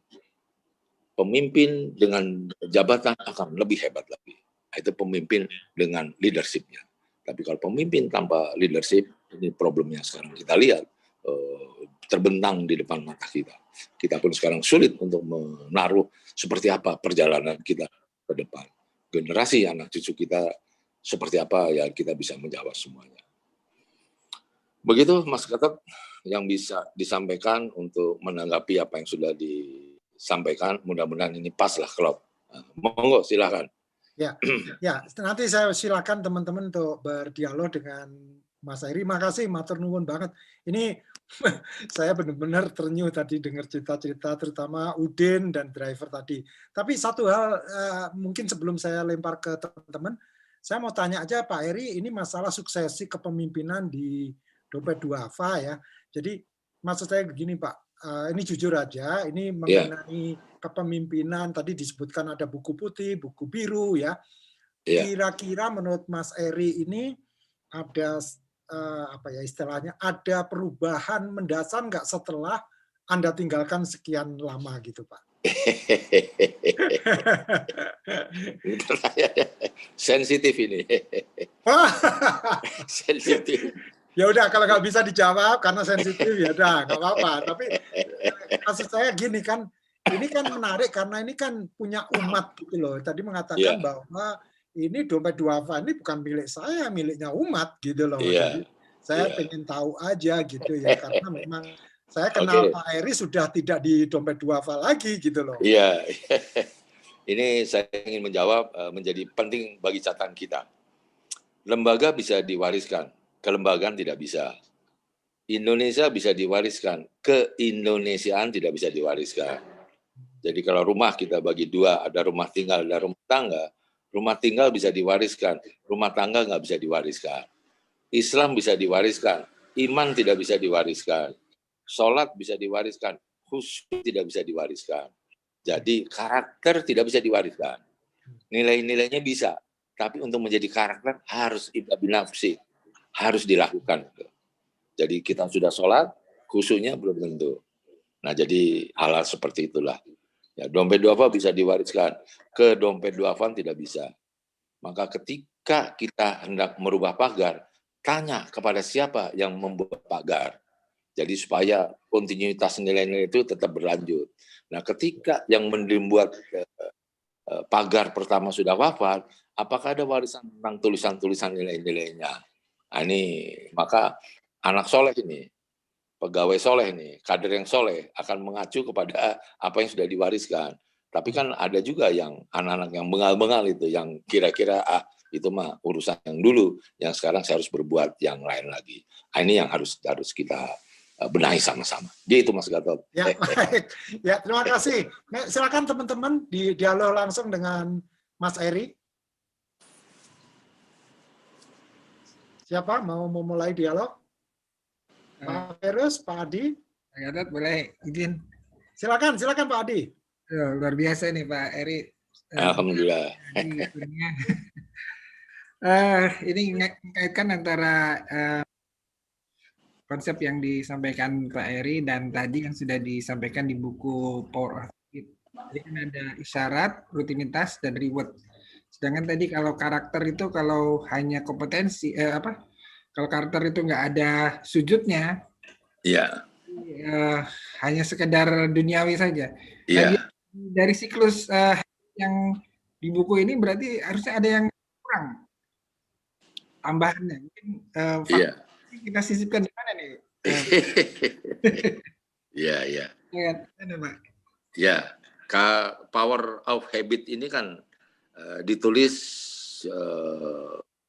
Pemimpin dengan jabatan akan lebih hebat lagi. Itu pemimpin dengan leadership-nya. Tapi kalau pemimpin tanpa leadership, ini problemnya sekarang kita lihat. Terbentang di depan mata kita. Kita pun sekarang sulit untuk menaruh seperti apa perjalanan kita ke depan. Generasi anak cucu kita seperti apa ya kita bisa menjawab semuanya. Begitu Mas Gatot yang bisa disampaikan untuk menanggapi apa yang sudah disampaikan. Mudah-mudahan ini pas lah klop. Monggo silakan. Ya, nanti saya silakan teman-teman untuk berdialog dengan Mas Heri. Makasih, matur nuwun banget. Ini saya benar-benar ternyuh tadi dengar cerita-cerita, terutama Udin dan driver tadi. Tapi satu hal, mungkin sebelum saya lempar ke teman-teman, saya mau tanya aja Pak Heri, ini masalah suksesi kepemimpinan di Dompet Duafa ya. Jadi maksud saya begini Pak, ini jujur aja, ini mengenai kepemimpinan, tadi disebutkan ada buku putih, buku biru ya. Kira-kira menurut Mas Heri ini ada apa ya istilahnya, ada perubahan mendasar nggak setelah Anda tinggalkan sekian lama gitu Pak? Sensitif ini. Sensitif. Ya udah kalau nggak bisa dijawab karena sensitif ya udah nggak apa-apa. Tapi maksud saya gini kan, ini kan menarik karena ini kan punya umat gitu loh. Tadi mengatakan bahwa ini Dompet Duafa ini bukan milik saya, miliknya umat gitu loh. Jadi saya pengen tahu aja gitu ya, karena memang saya kenal Pak Heri sudah tidak di Dompet Duafa lagi gitu loh. Iya, ini saya ingin menjawab menjadi penting bagi catatan kita. Lembaga bisa diwariskan, kelembagaan tidak bisa. Indonesia bisa diwariskan, keindonesiaan tidak bisa diwariskan. Jadi kalau rumah kita bagi dua, ada rumah tinggal, ada rumah tangga. Rumah tinggal bisa diwariskan, rumah tangga nggak bisa diwariskan. Islam bisa diwariskan, iman tidak bisa diwariskan. Sholat bisa diwariskan, khusyuk tidak bisa diwariskan. Jadi karakter tidak bisa diwariskan. Nilai-nilainya bisa, tapi untuk menjadi karakter harus ibdah binafsi, harus dilakukan. Jadi kita sudah sholat, khusyuknya belum tentu. Nah jadi hal-hal seperti itulah. Ya, Dompet Duafa bisa diwariskan, ke Dompet Duafa tidak bisa. Maka ketika kita hendak merubah pagar, tanya kepada siapa yang membuat pagar. Jadi supaya kontinuitas nilai-nilai itu tetap berlanjut. Nah ketika yang membuat pagar pertama sudah wafat, apakah ada warisan tentang tulisan-tulisan nilai-nilainya? Nah, ini maka anak soleh ini, pegawai soleh nih, kader yang soleh akan mengacu kepada apa yang sudah diwariskan. Tapi kan ada juga yang anak-anak yang bengal-bengal itu, yang kira-kira itu mah urusan yang dulu, yang sekarang saya harus berbuat yang lain lagi. Nah, ini yang harus kita benahi sama-sama. Gitu Mas Gatot. Ya, baik. Ya, terima kasih. Silakan teman-teman di dialog langsung dengan Mas Heri. Siapa mau memulai dialog? Pak Ferus, Pak Adi. Pak Gatot boleh izin. Silakan Pak Adi. Luar biasa nih Pak Heri. Alhamdulillah. Ini mengaitkan antara konsep yang disampaikan Pak Heri dan tadi yang sudah disampaikan di buku Power of It. Jadi kan ada isyarat, rutinitas, dan reward. Sedangkan tadi kalau karakter itu kalau hanya kompetensi, kalau karakter itu nggak ada sujudnya, hanya sekedar duniawi saja. Nah, dari siklus yang di buku ini berarti harusnya ada yang kurang tambahannya. Mungkin kita sisipkan di mana nih? Power of Habit ini kan ditulis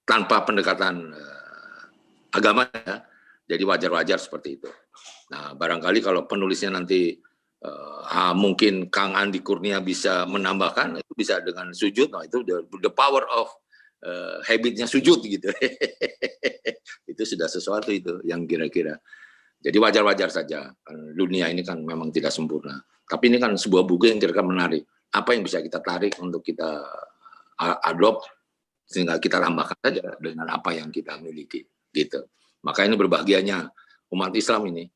tanpa pendekatan agama ya, Jadi wajar-wajar seperti itu. Nah, barangkali kalau penulisnya nanti mungkin Kang Andi Kurnia bisa menambahkan, itu bisa dengan sujud. Nah, itu the power of habitnya sujud gitu. Itu sudah sesuatu itu yang kira-kira. Jadi wajar-wajar saja. Dunia ini kan memang tidak sempurna. Tapi ini kan sebuah buku yang kira-kira menarik. Apa yang bisa kita tarik untuk kita adopt sehingga kita tambahkan saja dengan apa yang kita miliki gitu. Maka ini berbahagianya umat Islam ini.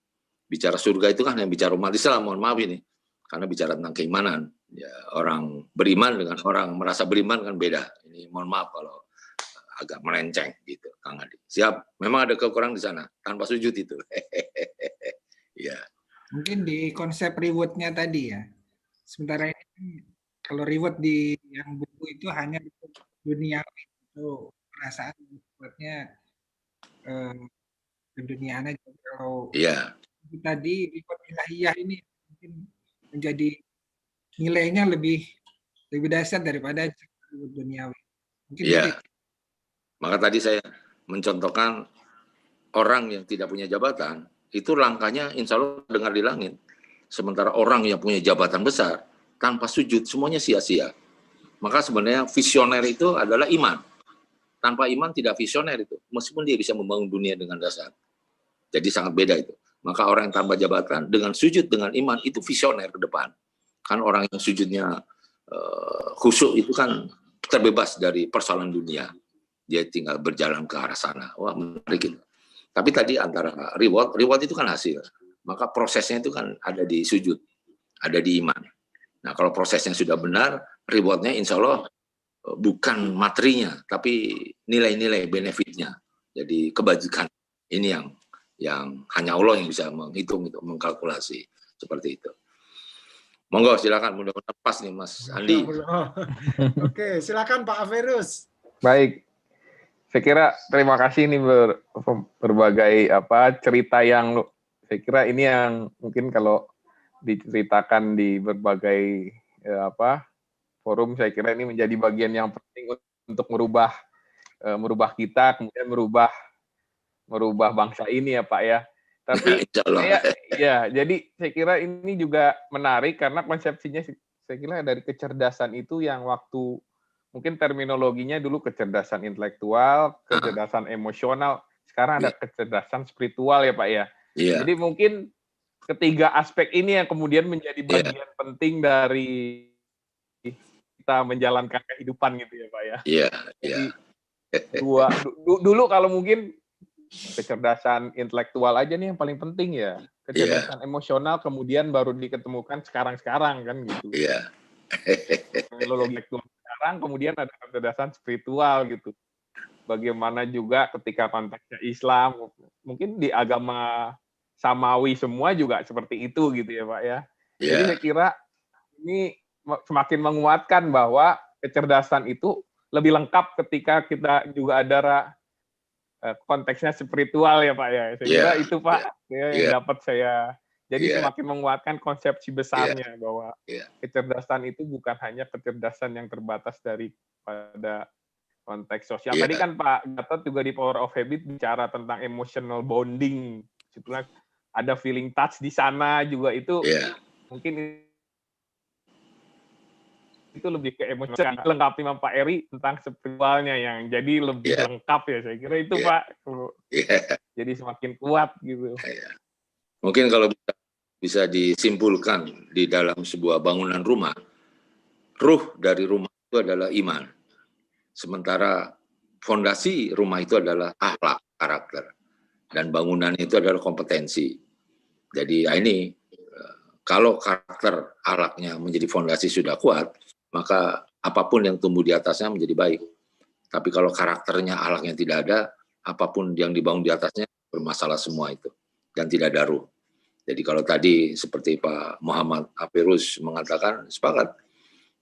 Bicara surga itu kan yang bicara umat Islam, mohon maaf ini. Karena bicara tentang keimanan. Ya, orang beriman dengan orang merasa beriman kan beda. Ini mohon maaf kalau agak melenceng gitu, Kang Adi. Siap, memang ada kekurangan di sana, tanpa sujud itu. Ya. Mungkin di konsep reward-nya tadi ya. Sementara ini kalau reward di yang buku itu hanya duniawi, itu perasaan rewardnya keduniaan aja. Kalau tadi reward ilahiyah ini mungkin menjadi nilainya lebih dahsyat daripada reward duniawi. Mungkin maka tadi saya mencontohkan orang yang tidak punya jabatan, itu langkahnya insya Allah dengar di langit. Sementara orang yang punya jabatan besar, tanpa sujud, semuanya sia-sia. Maka sebenarnya visioner itu adalah iman. Tanpa iman tidak visioner itu, meskipun dia bisa membangun dunia dengan dasar. Jadi sangat beda itu. Maka orang yang tanpa jabatan, dengan sujud, dengan iman, itu visioner ke depan. Kan orang yang sujudnya khusyuk itu kan terbebas dari persoalan dunia. Dia tinggal berjalan ke arah sana. Wah, menarik itu. Tapi tadi antara reward itu kan hasil. Maka prosesnya itu kan ada di sujud, ada di iman. Nah, kalau prosesnya sudah benar, rewardnya insya Allah bukan materinya, tapi nilai-nilai benefitnya. Jadi kebajikan ini yang hanya Allah yang bisa menghitung itu, mengkalkulasi seperti itu. Monggo, silakan. Mudah-mudahan pas nih, Mas Andi. Oke, silakan Pak Averus. Baik. Saya kira terima kasih nih berbagai cerita yang saya kira ini yang mungkin kalau diceritakan di berbagai forum, saya kira ini menjadi bagian yang penting untuk merubah kita, kemudian merubah bangsa ini ya Pak ya. Tapi jadi saya kira ini juga menarik karena konsepsinya saya kira dari kecerdasan itu yang waktu mungkin terminologinya dulu kecerdasan intelektual, kecerdasan emosional, sekarang ada kecerdasan spiritual ya Pak ya. Jadi mungkin ketiga aspek ini yang kemudian menjadi bagian penting dari kita menjalankan kehidupan gitu ya Pak ya. Jadi dulu kalau mungkin kecerdasan intelektual aja nih yang paling penting ya. Kecerdasan emosional kemudian baru diketemukan sekarang kan gitu. Teknologi sekarang kemudian ada kecerdasan spiritual gitu. Bagaimana juga ketika konteksnya Islam, mungkin di agama Samawi semua juga seperti itu gitu ya Pak ya. Jadi saya kira ini semakin menguatkan bahwa kecerdasan itu lebih lengkap ketika kita juga ada konteksnya spiritual ya Pak ya. Saya kira itu Pak yang dapat saya. Jadi semakin menguatkan konsepsi besarnya bahwa kecerdasan itu bukan hanya kecerdasan yang terbatas daripada konteks sosial. Tadi kan Pak Gatot juga di Power of Habit bicara tentang emotional bonding. Sebetulnya ada feeling touch di sana juga itu mungkin itu lebih ke emosional. Lengkapi sama Pak Eri tentang spiritualnya yang jadi lebih lengkap ya. Saya kira itu Pak. Jadi semakin kuat gitu. Mungkin kalau bisa disimpulkan di dalam sebuah bangunan rumah, ruh dari rumah itu adalah iman. Sementara fondasi rumah itu adalah akhlak, karakter. Dan bangunan itu adalah kompetensi. Jadi ini kalau karakter akhlaknya menjadi fondasi sudah kuat, maka apapun yang tumbuh di atasnya menjadi baik. Tapi kalau karakternya, akhlaknya tidak ada, apapun yang dibangun di atasnya bermasalah semua itu. Dan tidak ada ruh. Jadi kalau tadi seperti Pak Muhammad Averus mengatakan, sepakat.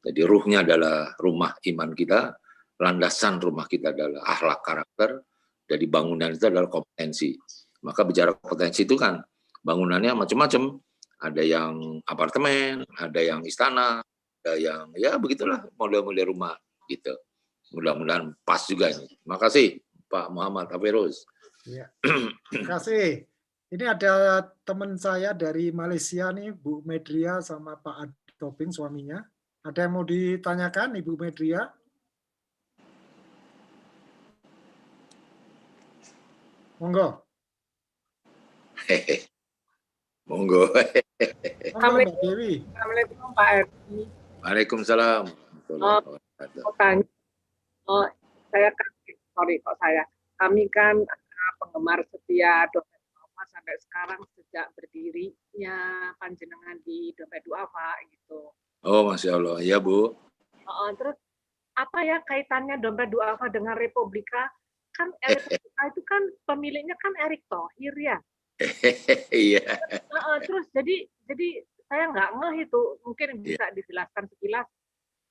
Jadi ruhnya adalah rumah iman kita, landasan rumah kita adalah akhlak karakter, jadi bangunan itu adalah kompetensi. Maka bicara kompetensi itu kan bangunannya macam-macam. Ada yang apartemen, ada yang istana, ada yang ya begitulah model-model rumah gitu. Mudah-mudahan pas juga ini. Terima kasih Pak Muhammad Averus. Ya. Terima kasih. Ini ada teman saya dari Malaysia nih, Bu Medria sama Pak Adi Tobing suaminya. Ada yang mau ditanyakan, Ibu Medria? Monggo. Monggo. Monggo Mbak Dewi. Assalamualaikum Pak Edi. Waalaikumsalam. Mau tanya, saya kan, kami kan penggemar setia Dompet Duafa sampai sekarang sejak berdirinya panjenengan di Dompet Duafa gitu. Oh, Masya Allah. Ya, Bu. Terus apa ya kaitannya Dompet Duafa dengan Republika? Kan Republika itu kan pemiliknya kan Erick Thohir ya. Iya. Terus jadi saya nggak ngeh itu, mungkin bisa dijelaskan sekilas.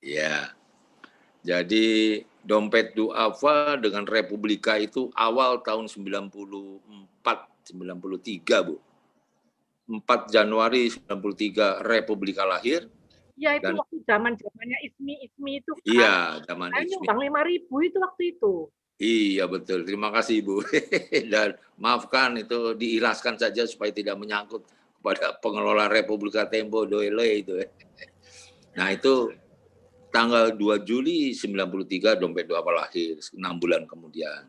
Ya. Jadi Dompet Duafa dengan Republika itu awal tahun 93, Bu. 4 Januari 93 Republika lahir. Ya itu waktu zamannya ISMI itu kan. Iya, zaman saya ISMI. nyumbang 5.000 itu waktu itu. Iya betul, terima kasih Ibu. Dan maafkan itu diikhlaskan saja supaya tidak menyangkut kepada pengelola Republika Tempo Doele itu. Nah itu tanggal 2 Juli 93 Dompet Duafa lahir, 6 bulan kemudian.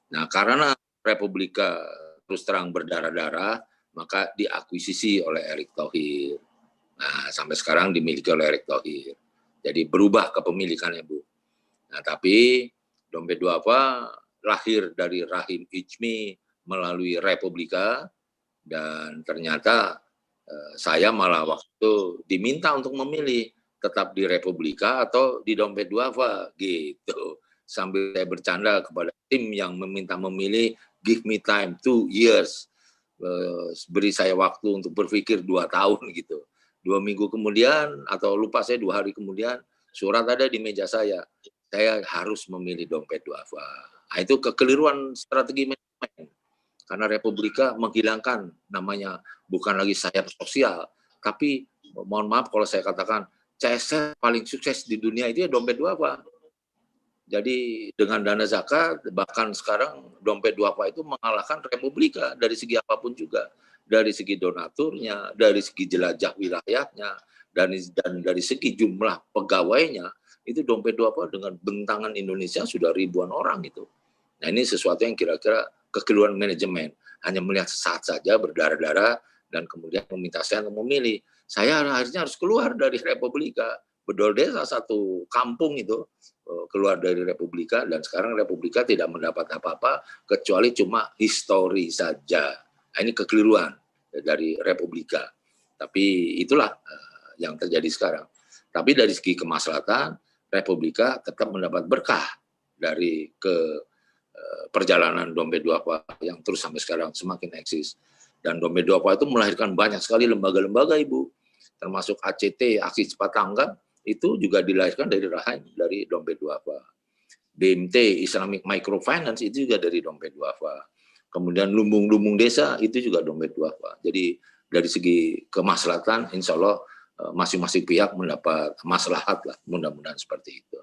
Nah karena Republika terus terang berdarah-darah, maka diakuisisi oleh Erick Thohir. Nah sampai sekarang dimiliki oleh Erick Thohir. Jadi berubah kepemilikannya Bu. Nah tapi Dompet Duafa lahir dari rahim ISMI melalui Republika, dan ternyata saya malah waktu diminta untuk memilih tetap di Republika atau di Dompet Duafa gitu. Sambil saya bercanda kepada tim yang meminta memilih, give me time 2 years, beri saya waktu untuk berpikir 2 tahun gitu. 2 minggu kemudian atau lupa saya 2 hari kemudian surat ada di meja saya harus memilih Dompet Duafa. Nah, itu kekeliruan strategi manajemen. Karena Republika menghilangkan namanya bukan lagi sayap sosial, tapi mohon maaf kalau saya katakan CSR paling sukses di dunia itu ya Dompet Duafa. Jadi dengan dana zakat, bahkan sekarang Dompet Duafa itu mengalahkan Republika dari segi apapun juga. Dari segi donaturnya, dari segi jelajah wilayahnya, dan dari segi jumlah pegawainya, itu Dompet Duafa dengan bentangan Indonesia sudah ribuan orang itu. Nah ini sesuatu yang kira-kira kekeliruan manajemen. Hanya melihat sesaat saja berdarah-darah dan kemudian meminta saya untuk memilih. Saya akhirnya harus keluar dari Republika. Bedol desa satu kampung itu keluar dari Republika, dan sekarang Republika tidak mendapat apa-apa kecuali cuma histori saja. Nah, ini kekeliruan dari Republika. Tapi itulah yang terjadi sekarang. Tapi dari segi kemaslahatan, Republika tetap mendapat berkah dari perjalanan Dompet Duafa yang terus sampai sekarang semakin eksis. Dan Dompet Duafa itu melahirkan banyak sekali lembaga-lembaga Ibu, termasuk ACT, Aksi Cepat Tanggap, itu juga dilahirkan dari rahim dari Dompet Duafa. BMT, Islamic Microfinance, itu juga dari Dompet Duafa. Kemudian lumbung-lumbung desa, itu juga Dompet Duafa. Jadi dari segi kemaslahatan, insya Allah masing-masing pihak mendapat maslahat lah, mudah-mudahan seperti itu.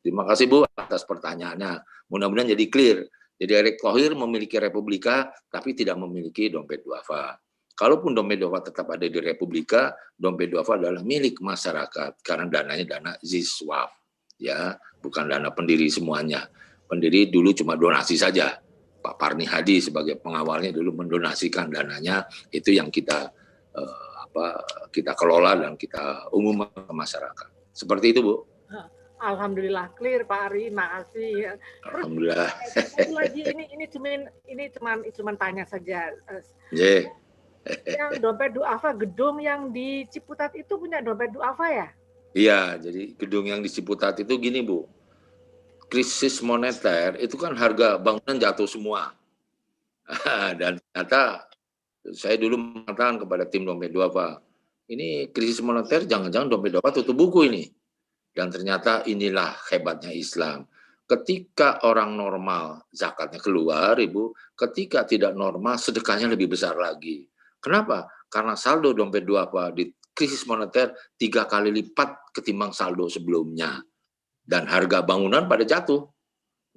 Terima kasih Bu atas pertanyaannya. Mudah-mudahan jadi clear. Jadi Erick Thohir memiliki Republika, tapi tidak memiliki Dompet Duafa. Kalaupun Dompet Duafa tetap ada di Republika, Dompet Duafa adalah milik masyarakat karena dananya dana Ziswaf, ya, bukan dana pendiri semuanya. Pendiri dulu cuma donasi saja. Pak Parni Hadi sebagai pengawalnya dulu mendonasikan dananya, itu yang kita kita kelola dan kita umumkan ke masyarakat. Seperti itu, Bu. Alhamdulillah clear Pak Ari, makasih. Alhamdulillah. Lagi ini cuman tanya saja. Yeah. Yang Dompet Duafa, gedung yang di Ciputat itu punya Dompet Duafa ya? Iya, jadi gedung yang di Ciputat itu gini Bu, krisis moneter itu kan harga bangunan jatuh semua. Dan ternyata saya dulu mengatakan kepada tim Dompet Duafa, ini krisis moneter jangan-jangan Dompet Duafa tutup buku ini. Dan ternyata inilah hebatnya Islam. Ketika orang normal zakatnya keluar, Ibu, ketika tidak normal sedekahnya lebih besar lagi. Kenapa? Karena saldo Dompet Duafa di krisis moneter 3 kali lipat ketimbang saldo sebelumnya. Dan harga bangunan pada jatuh.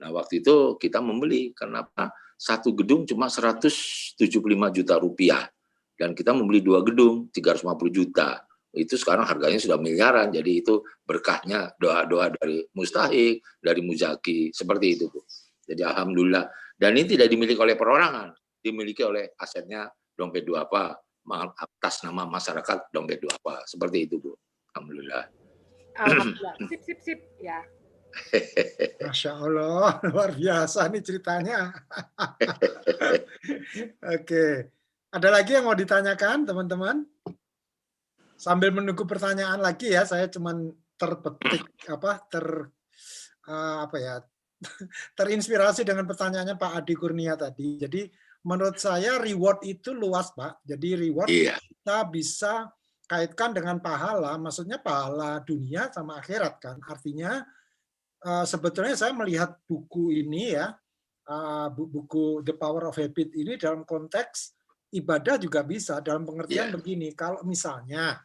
Nah waktu itu kita membeli. Kenapa? satu gedung cuma 175 juta rupiah. Dan kita membeli 2 gedung 350 juta. Itu sekarang harganya sudah miliaran. Jadi itu berkahnya doa-doa dari Mustahik, dari Muzaki, seperti itu, Bu. Jadi alhamdulillah. Dan ini tidak dimiliki oleh perorangan, dimiliki oleh asetnya Dompet Duafa atas nama masyarakat Dompet Duafa. Seperti itu, Bu. Alhamdulillah. Alhamdulillah. Sip ya. Masya Allah, luar biasa nih ceritanya. Oke. Ada lagi yang mau ditanyakan, teman-teman? Sambil menunggu pertanyaan lagi ya, saya cuman terpetik terinspirasi dengan pertanyaannya Pak Adi Kurnia tadi. Jadi menurut saya reward itu luas, Pak. Jadi reward kita bisa kaitkan dengan pahala, maksudnya pahala dunia sama akhirat kan. Artinya sebetulnya saya melihat buku ini ya, buku The Power of Habit ini dalam konteks ibadah juga bisa, dalam pengertian begini, kalau misalnya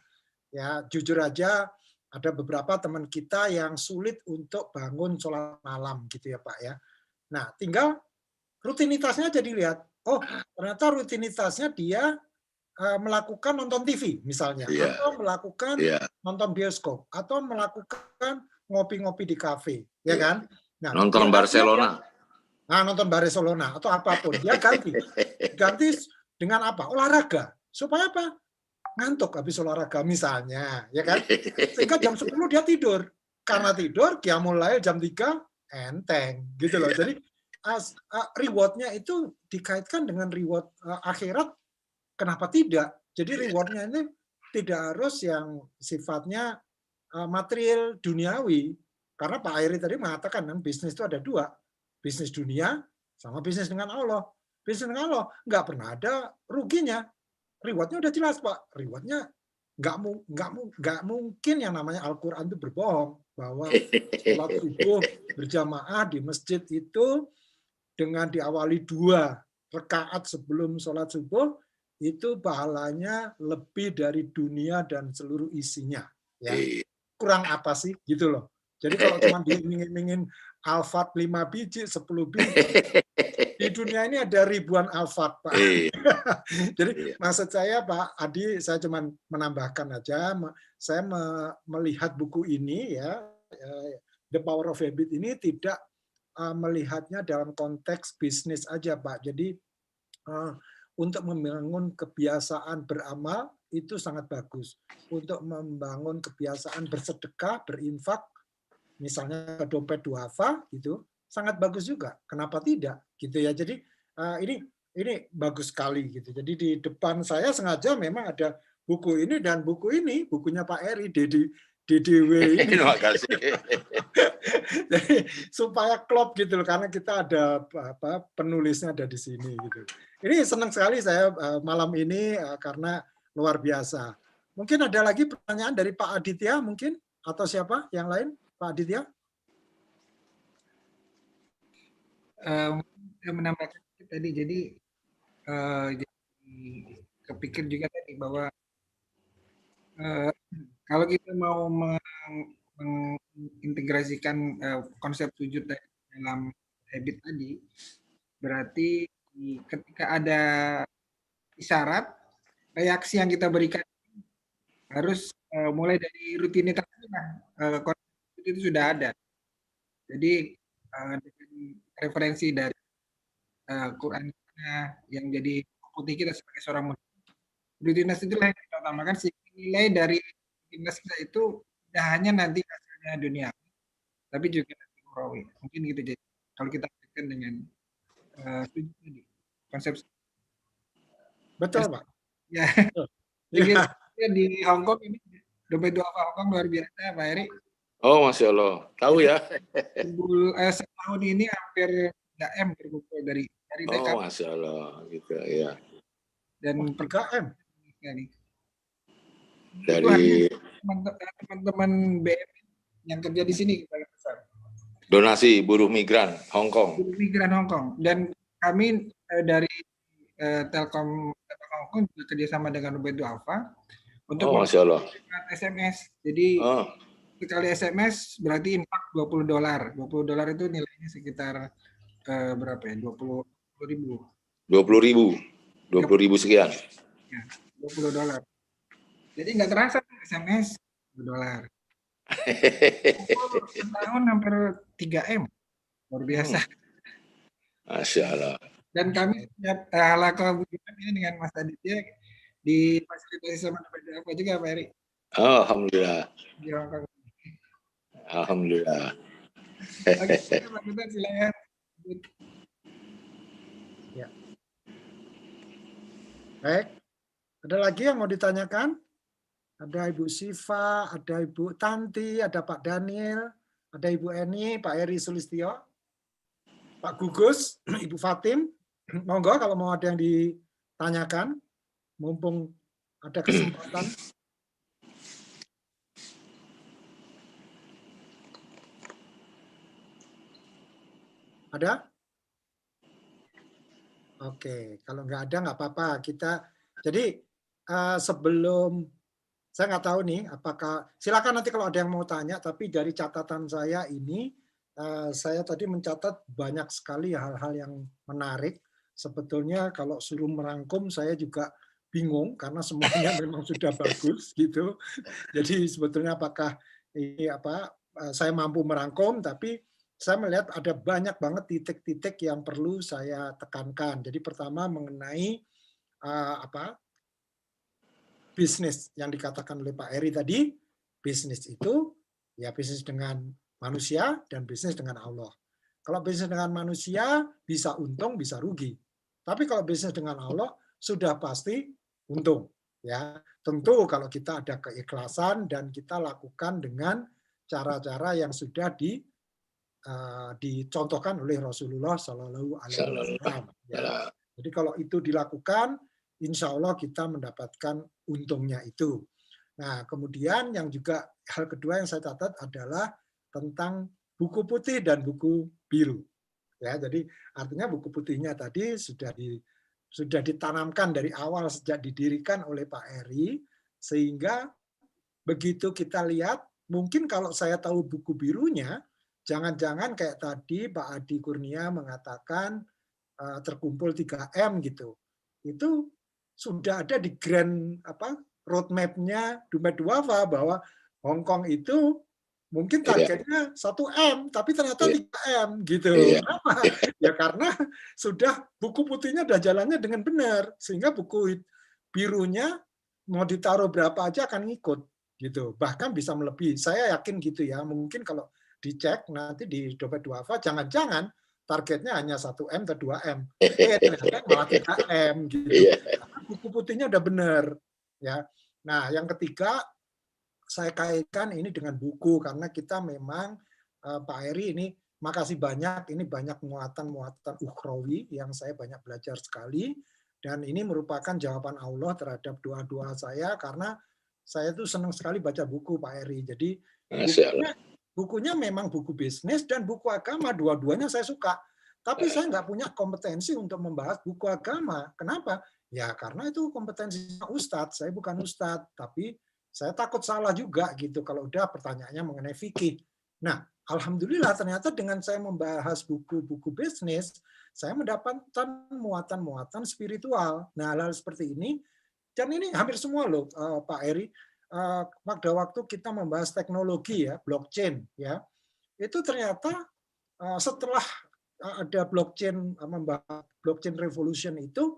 ya jujur aja ada beberapa teman kita yang sulit untuk bangun sholat malam gitu ya Pak ya. Nah tinggal rutinitasnya jadi lihat, oh ternyata rutinitasnya dia melakukan nonton TV misalnya, atau melakukan nonton bioskop, atau melakukan ngopi-ngopi di kafe, ya kan? Nah, nonton Barcelona. Nonton Barcelona atau apapun, dia ganti dengan apa? Olahraga. Supaya apa? Ngantuk habis olahraga misalnya, ya kan? Sehingga jam 10 dia tidur. Karena tidur, qiyamul lail jam 3 enteng, gitu loh. Jadi reward-nya itu dikaitkan dengan reward akhirat. Kenapa tidak? Jadi reward-nya ini tidak harus yang sifatnya material duniawi. Karena Pak Airi tadi mengatakan kan bisnis itu ada 2. Bisnis dunia sama bisnis dengan Allah. Bisnis dengan Allah nggak pernah ada ruginya. Rewardnya udah jelas Pak. Rewardnya nggak mungkin yang namanya Al-Quran itu berbohong. Bahwa sholat subuh berjamaah di masjid itu dengan diawali 2 rakaat sebelum sholat subuh, itu pahalanya lebih dari dunia dan seluruh isinya. Ya. Kurang apa sih? Gitu loh. Jadi kalau cuma diiming-imingin Alphard 5 biji, 10 biji, di dunia ini ada ribuan Alphard, Pak. Jadi maksud saya, Pak Adi, saya cuma menambahkan aja, saya melihat buku ini, ya, The Power of Habit ini tidak melihatnya dalam konteks bisnis aja, Pak. Jadi untuk membangun kebiasaan beramal itu sangat bagus. Untuk membangun kebiasaan bersedekah, berinfak, misalnya Dompet Duafa gitu, sangat bagus juga. Kenapa tidak? Gitu ya. Jadi ini bagus sekali gitu. Jadi di depan saya sengaja memang ada buku ini dan buku ini bukunya Pak Eri DDW ini. Terima kasih. Jadi supaya klop gitu loh, karena kita ada penulisnya ada di sini gitu. Ini senang sekali saya malam ini karena luar biasa. Mungkin ada lagi pertanyaan dari Pak Aditya mungkin atau siapa yang lain? Pak Aditya? Saya menambahkan tadi, jadi kepikir juga tadi bahwa kalau kita mau mengintegrasikan konsep sujud dalam habit tadi, berarti ketika ada isyarat, reaksi yang kita berikan harus mulai dari rutinitas itu sudah ada. Jadi dengan referensi dari Quran yang jadi putih kita sebagai seorang muslim, rutinitas itu yang kita utamakan, sehingga nilai dari rutinitas kita itu tidak hanya nanti hasilnya dunia, tapi juga nanti ukhrawi. Mungkin gitu. Jadi kalau kita kaitkan dengan konsep. Betul, Pak. Ya. Jadi di Hong Kong ini Dompet Duafa Hong Kong luar biasa, Pak Eri. Oh, Masya Allah. Tahu ya. Setahun ini hampir 3M berkumpul dari TKP. Oh, Masya Allah. Gitu, ya. Dan 3M. Dari teman-teman BM yang kerja di sini kita besar. Donasi buruh migran Hong Kong. Buruh migran Hong Kong. Dan kami dari Telkom Hong Kong juga kerjasama dengan Dompet Duafa untuk Masya Allah. SMS. Jadi sekali SMS berarti infak $20. $20 itu nilainya sekitar berapa ya? 20 20.000. 20.000 sekian. Ya, $20. Jadi nggak terasa SMS $2. Setahun hampir 3M. Luar biasa. Masya Allah. Dan kami ala kebutuhan ini dengan Mas Aditya difasilitasi sama apa juga Pak Eri. Oh, alhamdulillah. Di Hongkong. Alhamdulillah. Oke, Pak Duta silakan. Ya. Baik. Ada lagi yang mau ditanyakan? Ada Ibu Siva, ada Ibu Tanti, ada Pak Daniel, ada Ibu Eni, Pak Eri Sulistyo, Pak Gugus, Ibu Fatim. Monggo kalau mau ada yang ditanyakan, mumpung ada kesempatan. Ada? Oke, kalau nggak ada nggak apa-apa. Jadi sebelum saya nggak tahu nih, apakah silakan nanti kalau ada yang mau tanya. Tapi dari catatan saya ini, saya tadi mencatat banyak sekali hal-hal yang menarik. Sebetulnya kalau suruh merangkum, saya juga bingung karena semuanya memang sudah bagus gitu. Jadi sebetulnya apakah ini saya mampu merangkum, tapi saya melihat ada banyak banget titik-titik yang perlu saya tekankan. Jadi pertama mengenai bisnis yang dikatakan oleh Pak Eri tadi, bisnis itu ya bisnis dengan manusia dan bisnis dengan Allah. Kalau bisnis dengan manusia bisa untung, bisa rugi. Tapi kalau bisnis dengan Allah sudah pasti untung. Ya, tentu kalau kita ada keikhlasan dan kita lakukan dengan cara-cara yang sudah dicontohkan oleh Rasulullah Shallallahu Alaihi Wasallam. Ya. Jadi kalau itu dilakukan, insya Allah kita mendapatkan untungnya itu. Nah, kemudian yang juga hal kedua yang saya catat adalah tentang buku putih dan buku biru. Ya, jadi artinya buku putihnya tadi sudah ditanamkan dari awal sejak didirikan oleh Pak Eri, sehingga begitu kita lihat, mungkin kalau saya tahu buku birunya, jangan-jangan kayak tadi Pak Adi Kurnia mengatakan terkumpul 3M gitu. Itu sudah ada di grand roadmap-nya Dompet Duafa bahwa Hong Kong itu mungkin targetnya 1M, tapi ternyata 3M gitu. Kenapa? Ya karena sudah buku putihnya udah jalannya dengan benar, sehingga buku birunya mau ditaruh berapa aja akan ngikut gitu. Bahkan bisa melebihi. Saya yakin gitu ya. Mungkin kalau dicek nanti di Dompet Duafa, jangan-jangan targetnya hanya 1M atau 2M. Ternyata malah 3M gitu. Karena buku putihnya udah benar. Ya. Nah, yang ketiga, saya kaitkan ini dengan buku, karena kita memang, Pak Eri ini, makasih banyak, ini banyak muatan-muatan ukhrawi yang saya banyak belajar sekali, dan ini merupakan jawaban Allah terhadap doa-doa saya, karena saya tuh senang sekali baca buku Pak Eri. Jadi bukunya memang buku bisnis dan buku agama, dua-duanya saya suka. Tapi saya nggak punya kompetensi untuk membahas buku agama. Kenapa? Ya karena itu kompetensinya Ustadz. Saya bukan Ustadz, tapi saya takut salah juga gitu kalau udah pertanyaannya mengenai fikih. Nah, alhamdulillah ternyata dengan saya membahas buku-buku bisnis, saya mendapatkan muatan-muatan spiritual. Nah, hal-hal seperti ini, dan ini hampir semua loh, Pak Eri. Pada waktu kita membahas teknologi ya, blockchain ya, itu ternyata setelah ada blockchain, membahas blockchain revolution itu,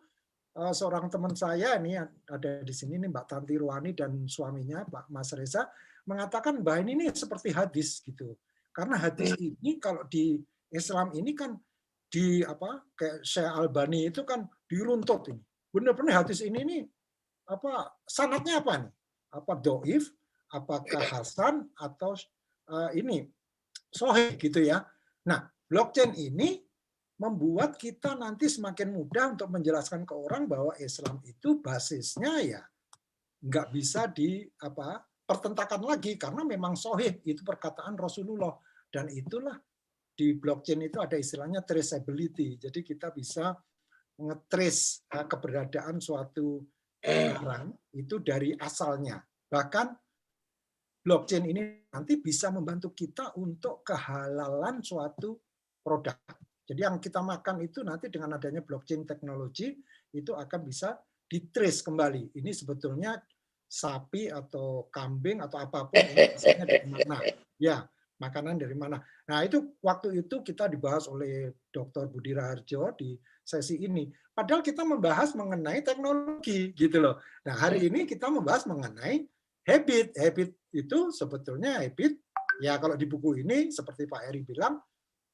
seorang teman saya ini ada di sini nih Mbak Tanti Ruwani dan suaminya Pak Mas Reza mengatakan bahwa ini seperti hadis gitu, karena hadis ini kalau di Islam ini kan kayak Syekh Albani itu kan diruntut ini, benar-benar hadis ini nih sanadnya apa nih? Apa doif, apakah hasan, atau ini sahih gitu ya. Nah, blockchain ini membuat kita nanti semakin mudah untuk menjelaskan ke orang bahwa Islam itu basisnya ya nggak bisa pertentakan lagi, karena memang sahih, itu perkataan Rasulullah. Dan itulah di blockchain itu ada istilahnya traceability. Jadi kita bisa nge-trace keberadaan suatu barang itu dari asalnya. Bahkan blockchain ini nanti bisa membantu kita untuk kehalalan suatu produk. Jadi yang kita makan itu nanti dengan adanya blockchain teknologi itu akan bisa ditrace kembali. Ini sebetulnya sapi atau kambing atau apapun ini asalnya dari mana. Ya, makanan dari mana. Nah, itu waktu itu kita dibahas oleh Dr. Budi Raharjo di sesi ini. Padahal kita membahas mengenai teknologi gitu loh. Nah, hari ini kita membahas mengenai habit. Habit itu sebetulnya habit, ya kalau di buku ini seperti Pak Eri bilang,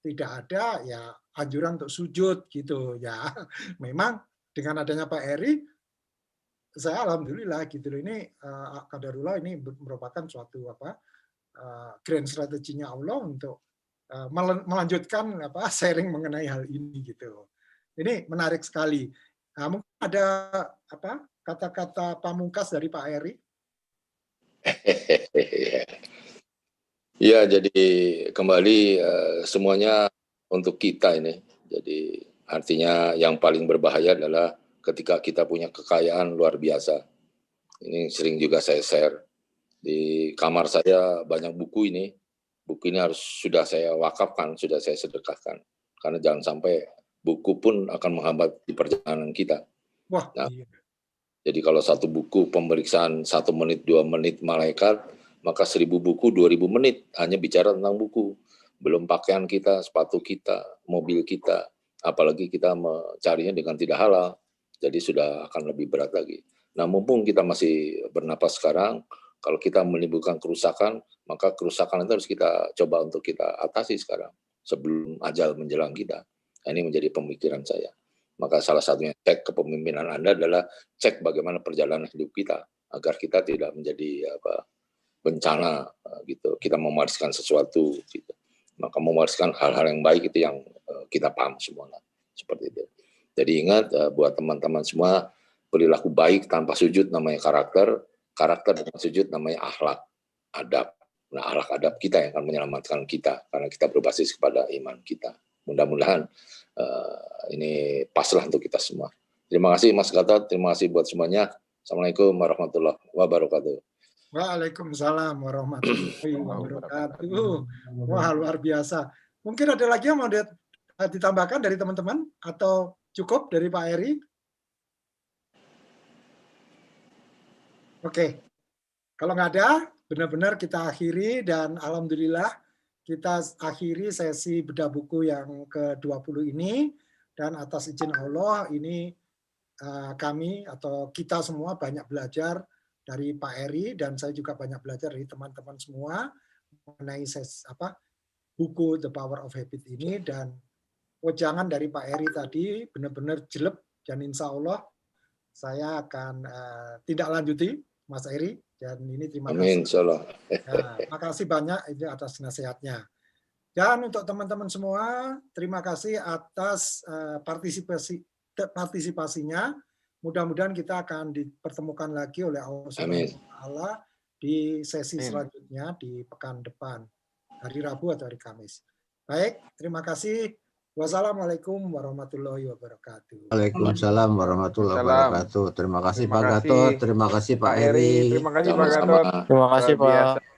tidak ada ya anjuran untuk sujud gitu ya. Memang dengan adanya Pak Eri, saya alhamdulillah gitu loh, ini qadarullah ini merupakan suatu grand strateginya Allah untuk melanjutkan sharing mengenai hal ini gitu. Ini menarik sekali. Nah, mungkin ada kata-kata pamungkas dari Pak Eri? Ya, jadi kembali semuanya untuk kita ini. Jadi artinya yang paling berbahaya adalah ketika kita punya kekayaan luar biasa. Ini sering juga saya share. Di kamar saya banyak buku ini. Buku ini sudah saya wakafkan, sudah saya sedekahkan. Karena jangan sampai buku pun akan menghambat di perjalanan kita. Wah, nah, iya. Jadi kalau satu buku pemeriksaan 1 menit, 2 menit malaikat, maka 1000 buku 2000 menit hanya bicara tentang buku. Belum pakaian kita, sepatu kita, mobil kita, apalagi kita mencarinya dengan tidak halal. Jadi sudah akan lebih berat lagi. Nah, mumpung kita masih bernapas sekarang, kalau kita menimbulkan kerusakan, maka kerusakan itu harus kita coba untuk kita atasi sekarang sebelum ajal menjelang kita. Nah, ini menjadi pemikiran saya. Maka salah satunya cek kepemimpinan Anda adalah cek bagaimana perjalanan hidup kita agar kita tidak menjadi bencana gitu. Kita mewariskan sesuatu gitu. Maka mewariskan hal-hal yang baik itu yang kita paham semua seperti itu. Jadi ingat buat teman-teman semua, perilaku baik tanpa sujud namanya karakter, karakter dengan sujud namanya akhlak, adab. Nah, akhlak adab kita yang akan menyelamatkan kita karena kita berbasis kepada iman kita. Mudah-mudahan ini paslah untuk kita semua. Terima kasih Mas Gatot, terima kasih buat semuanya. Assalamualaikum warahmatullahi wabarakatuh. Waalaikumsalam warahmatullahi wabarakatuh. Wah, luar biasa. Mungkin ada lagi yang mau ditambahkan dari teman-teman atau cukup dari Pak Eri? Oke, kalau nggak ada, benar-benar kita akhiri dan alhamdulillah kita akhiri sesi bedah buku yang ke-20 ini dan atas izin Allah ini kami atau kita semua banyak belajar dari Pak Eri dan saya juga banyak belajar dari teman-teman semua mengenai buku The Power of Habit ini dan wejangan dari Pak Eri tadi benar-benar jelek dan insya Allah saya akan tidak lanjuti Mas Eri dan ini terima kasih. Amin, insyaallah. Makasih banyak ini atas nasihatnya. Dan untuk teman-teman semua, terima kasih atas partisipasinya. Mudah-mudahan kita akan dipertemukan lagi oleh Allah Subhanahu wa Ta'ala di sesi selanjutnya di pekan depan, hari Rabu atau hari Kamis. Baik, terima kasih. Wassalamualaikum warahmatullahi wabarakatuh. Waalaikumsalam warahmatullahi wabarakatuh. Terima kasih Pak Gatot, terima kasih Pak Eri. Terima kasih Pak Gatot. Terima kasih Pak.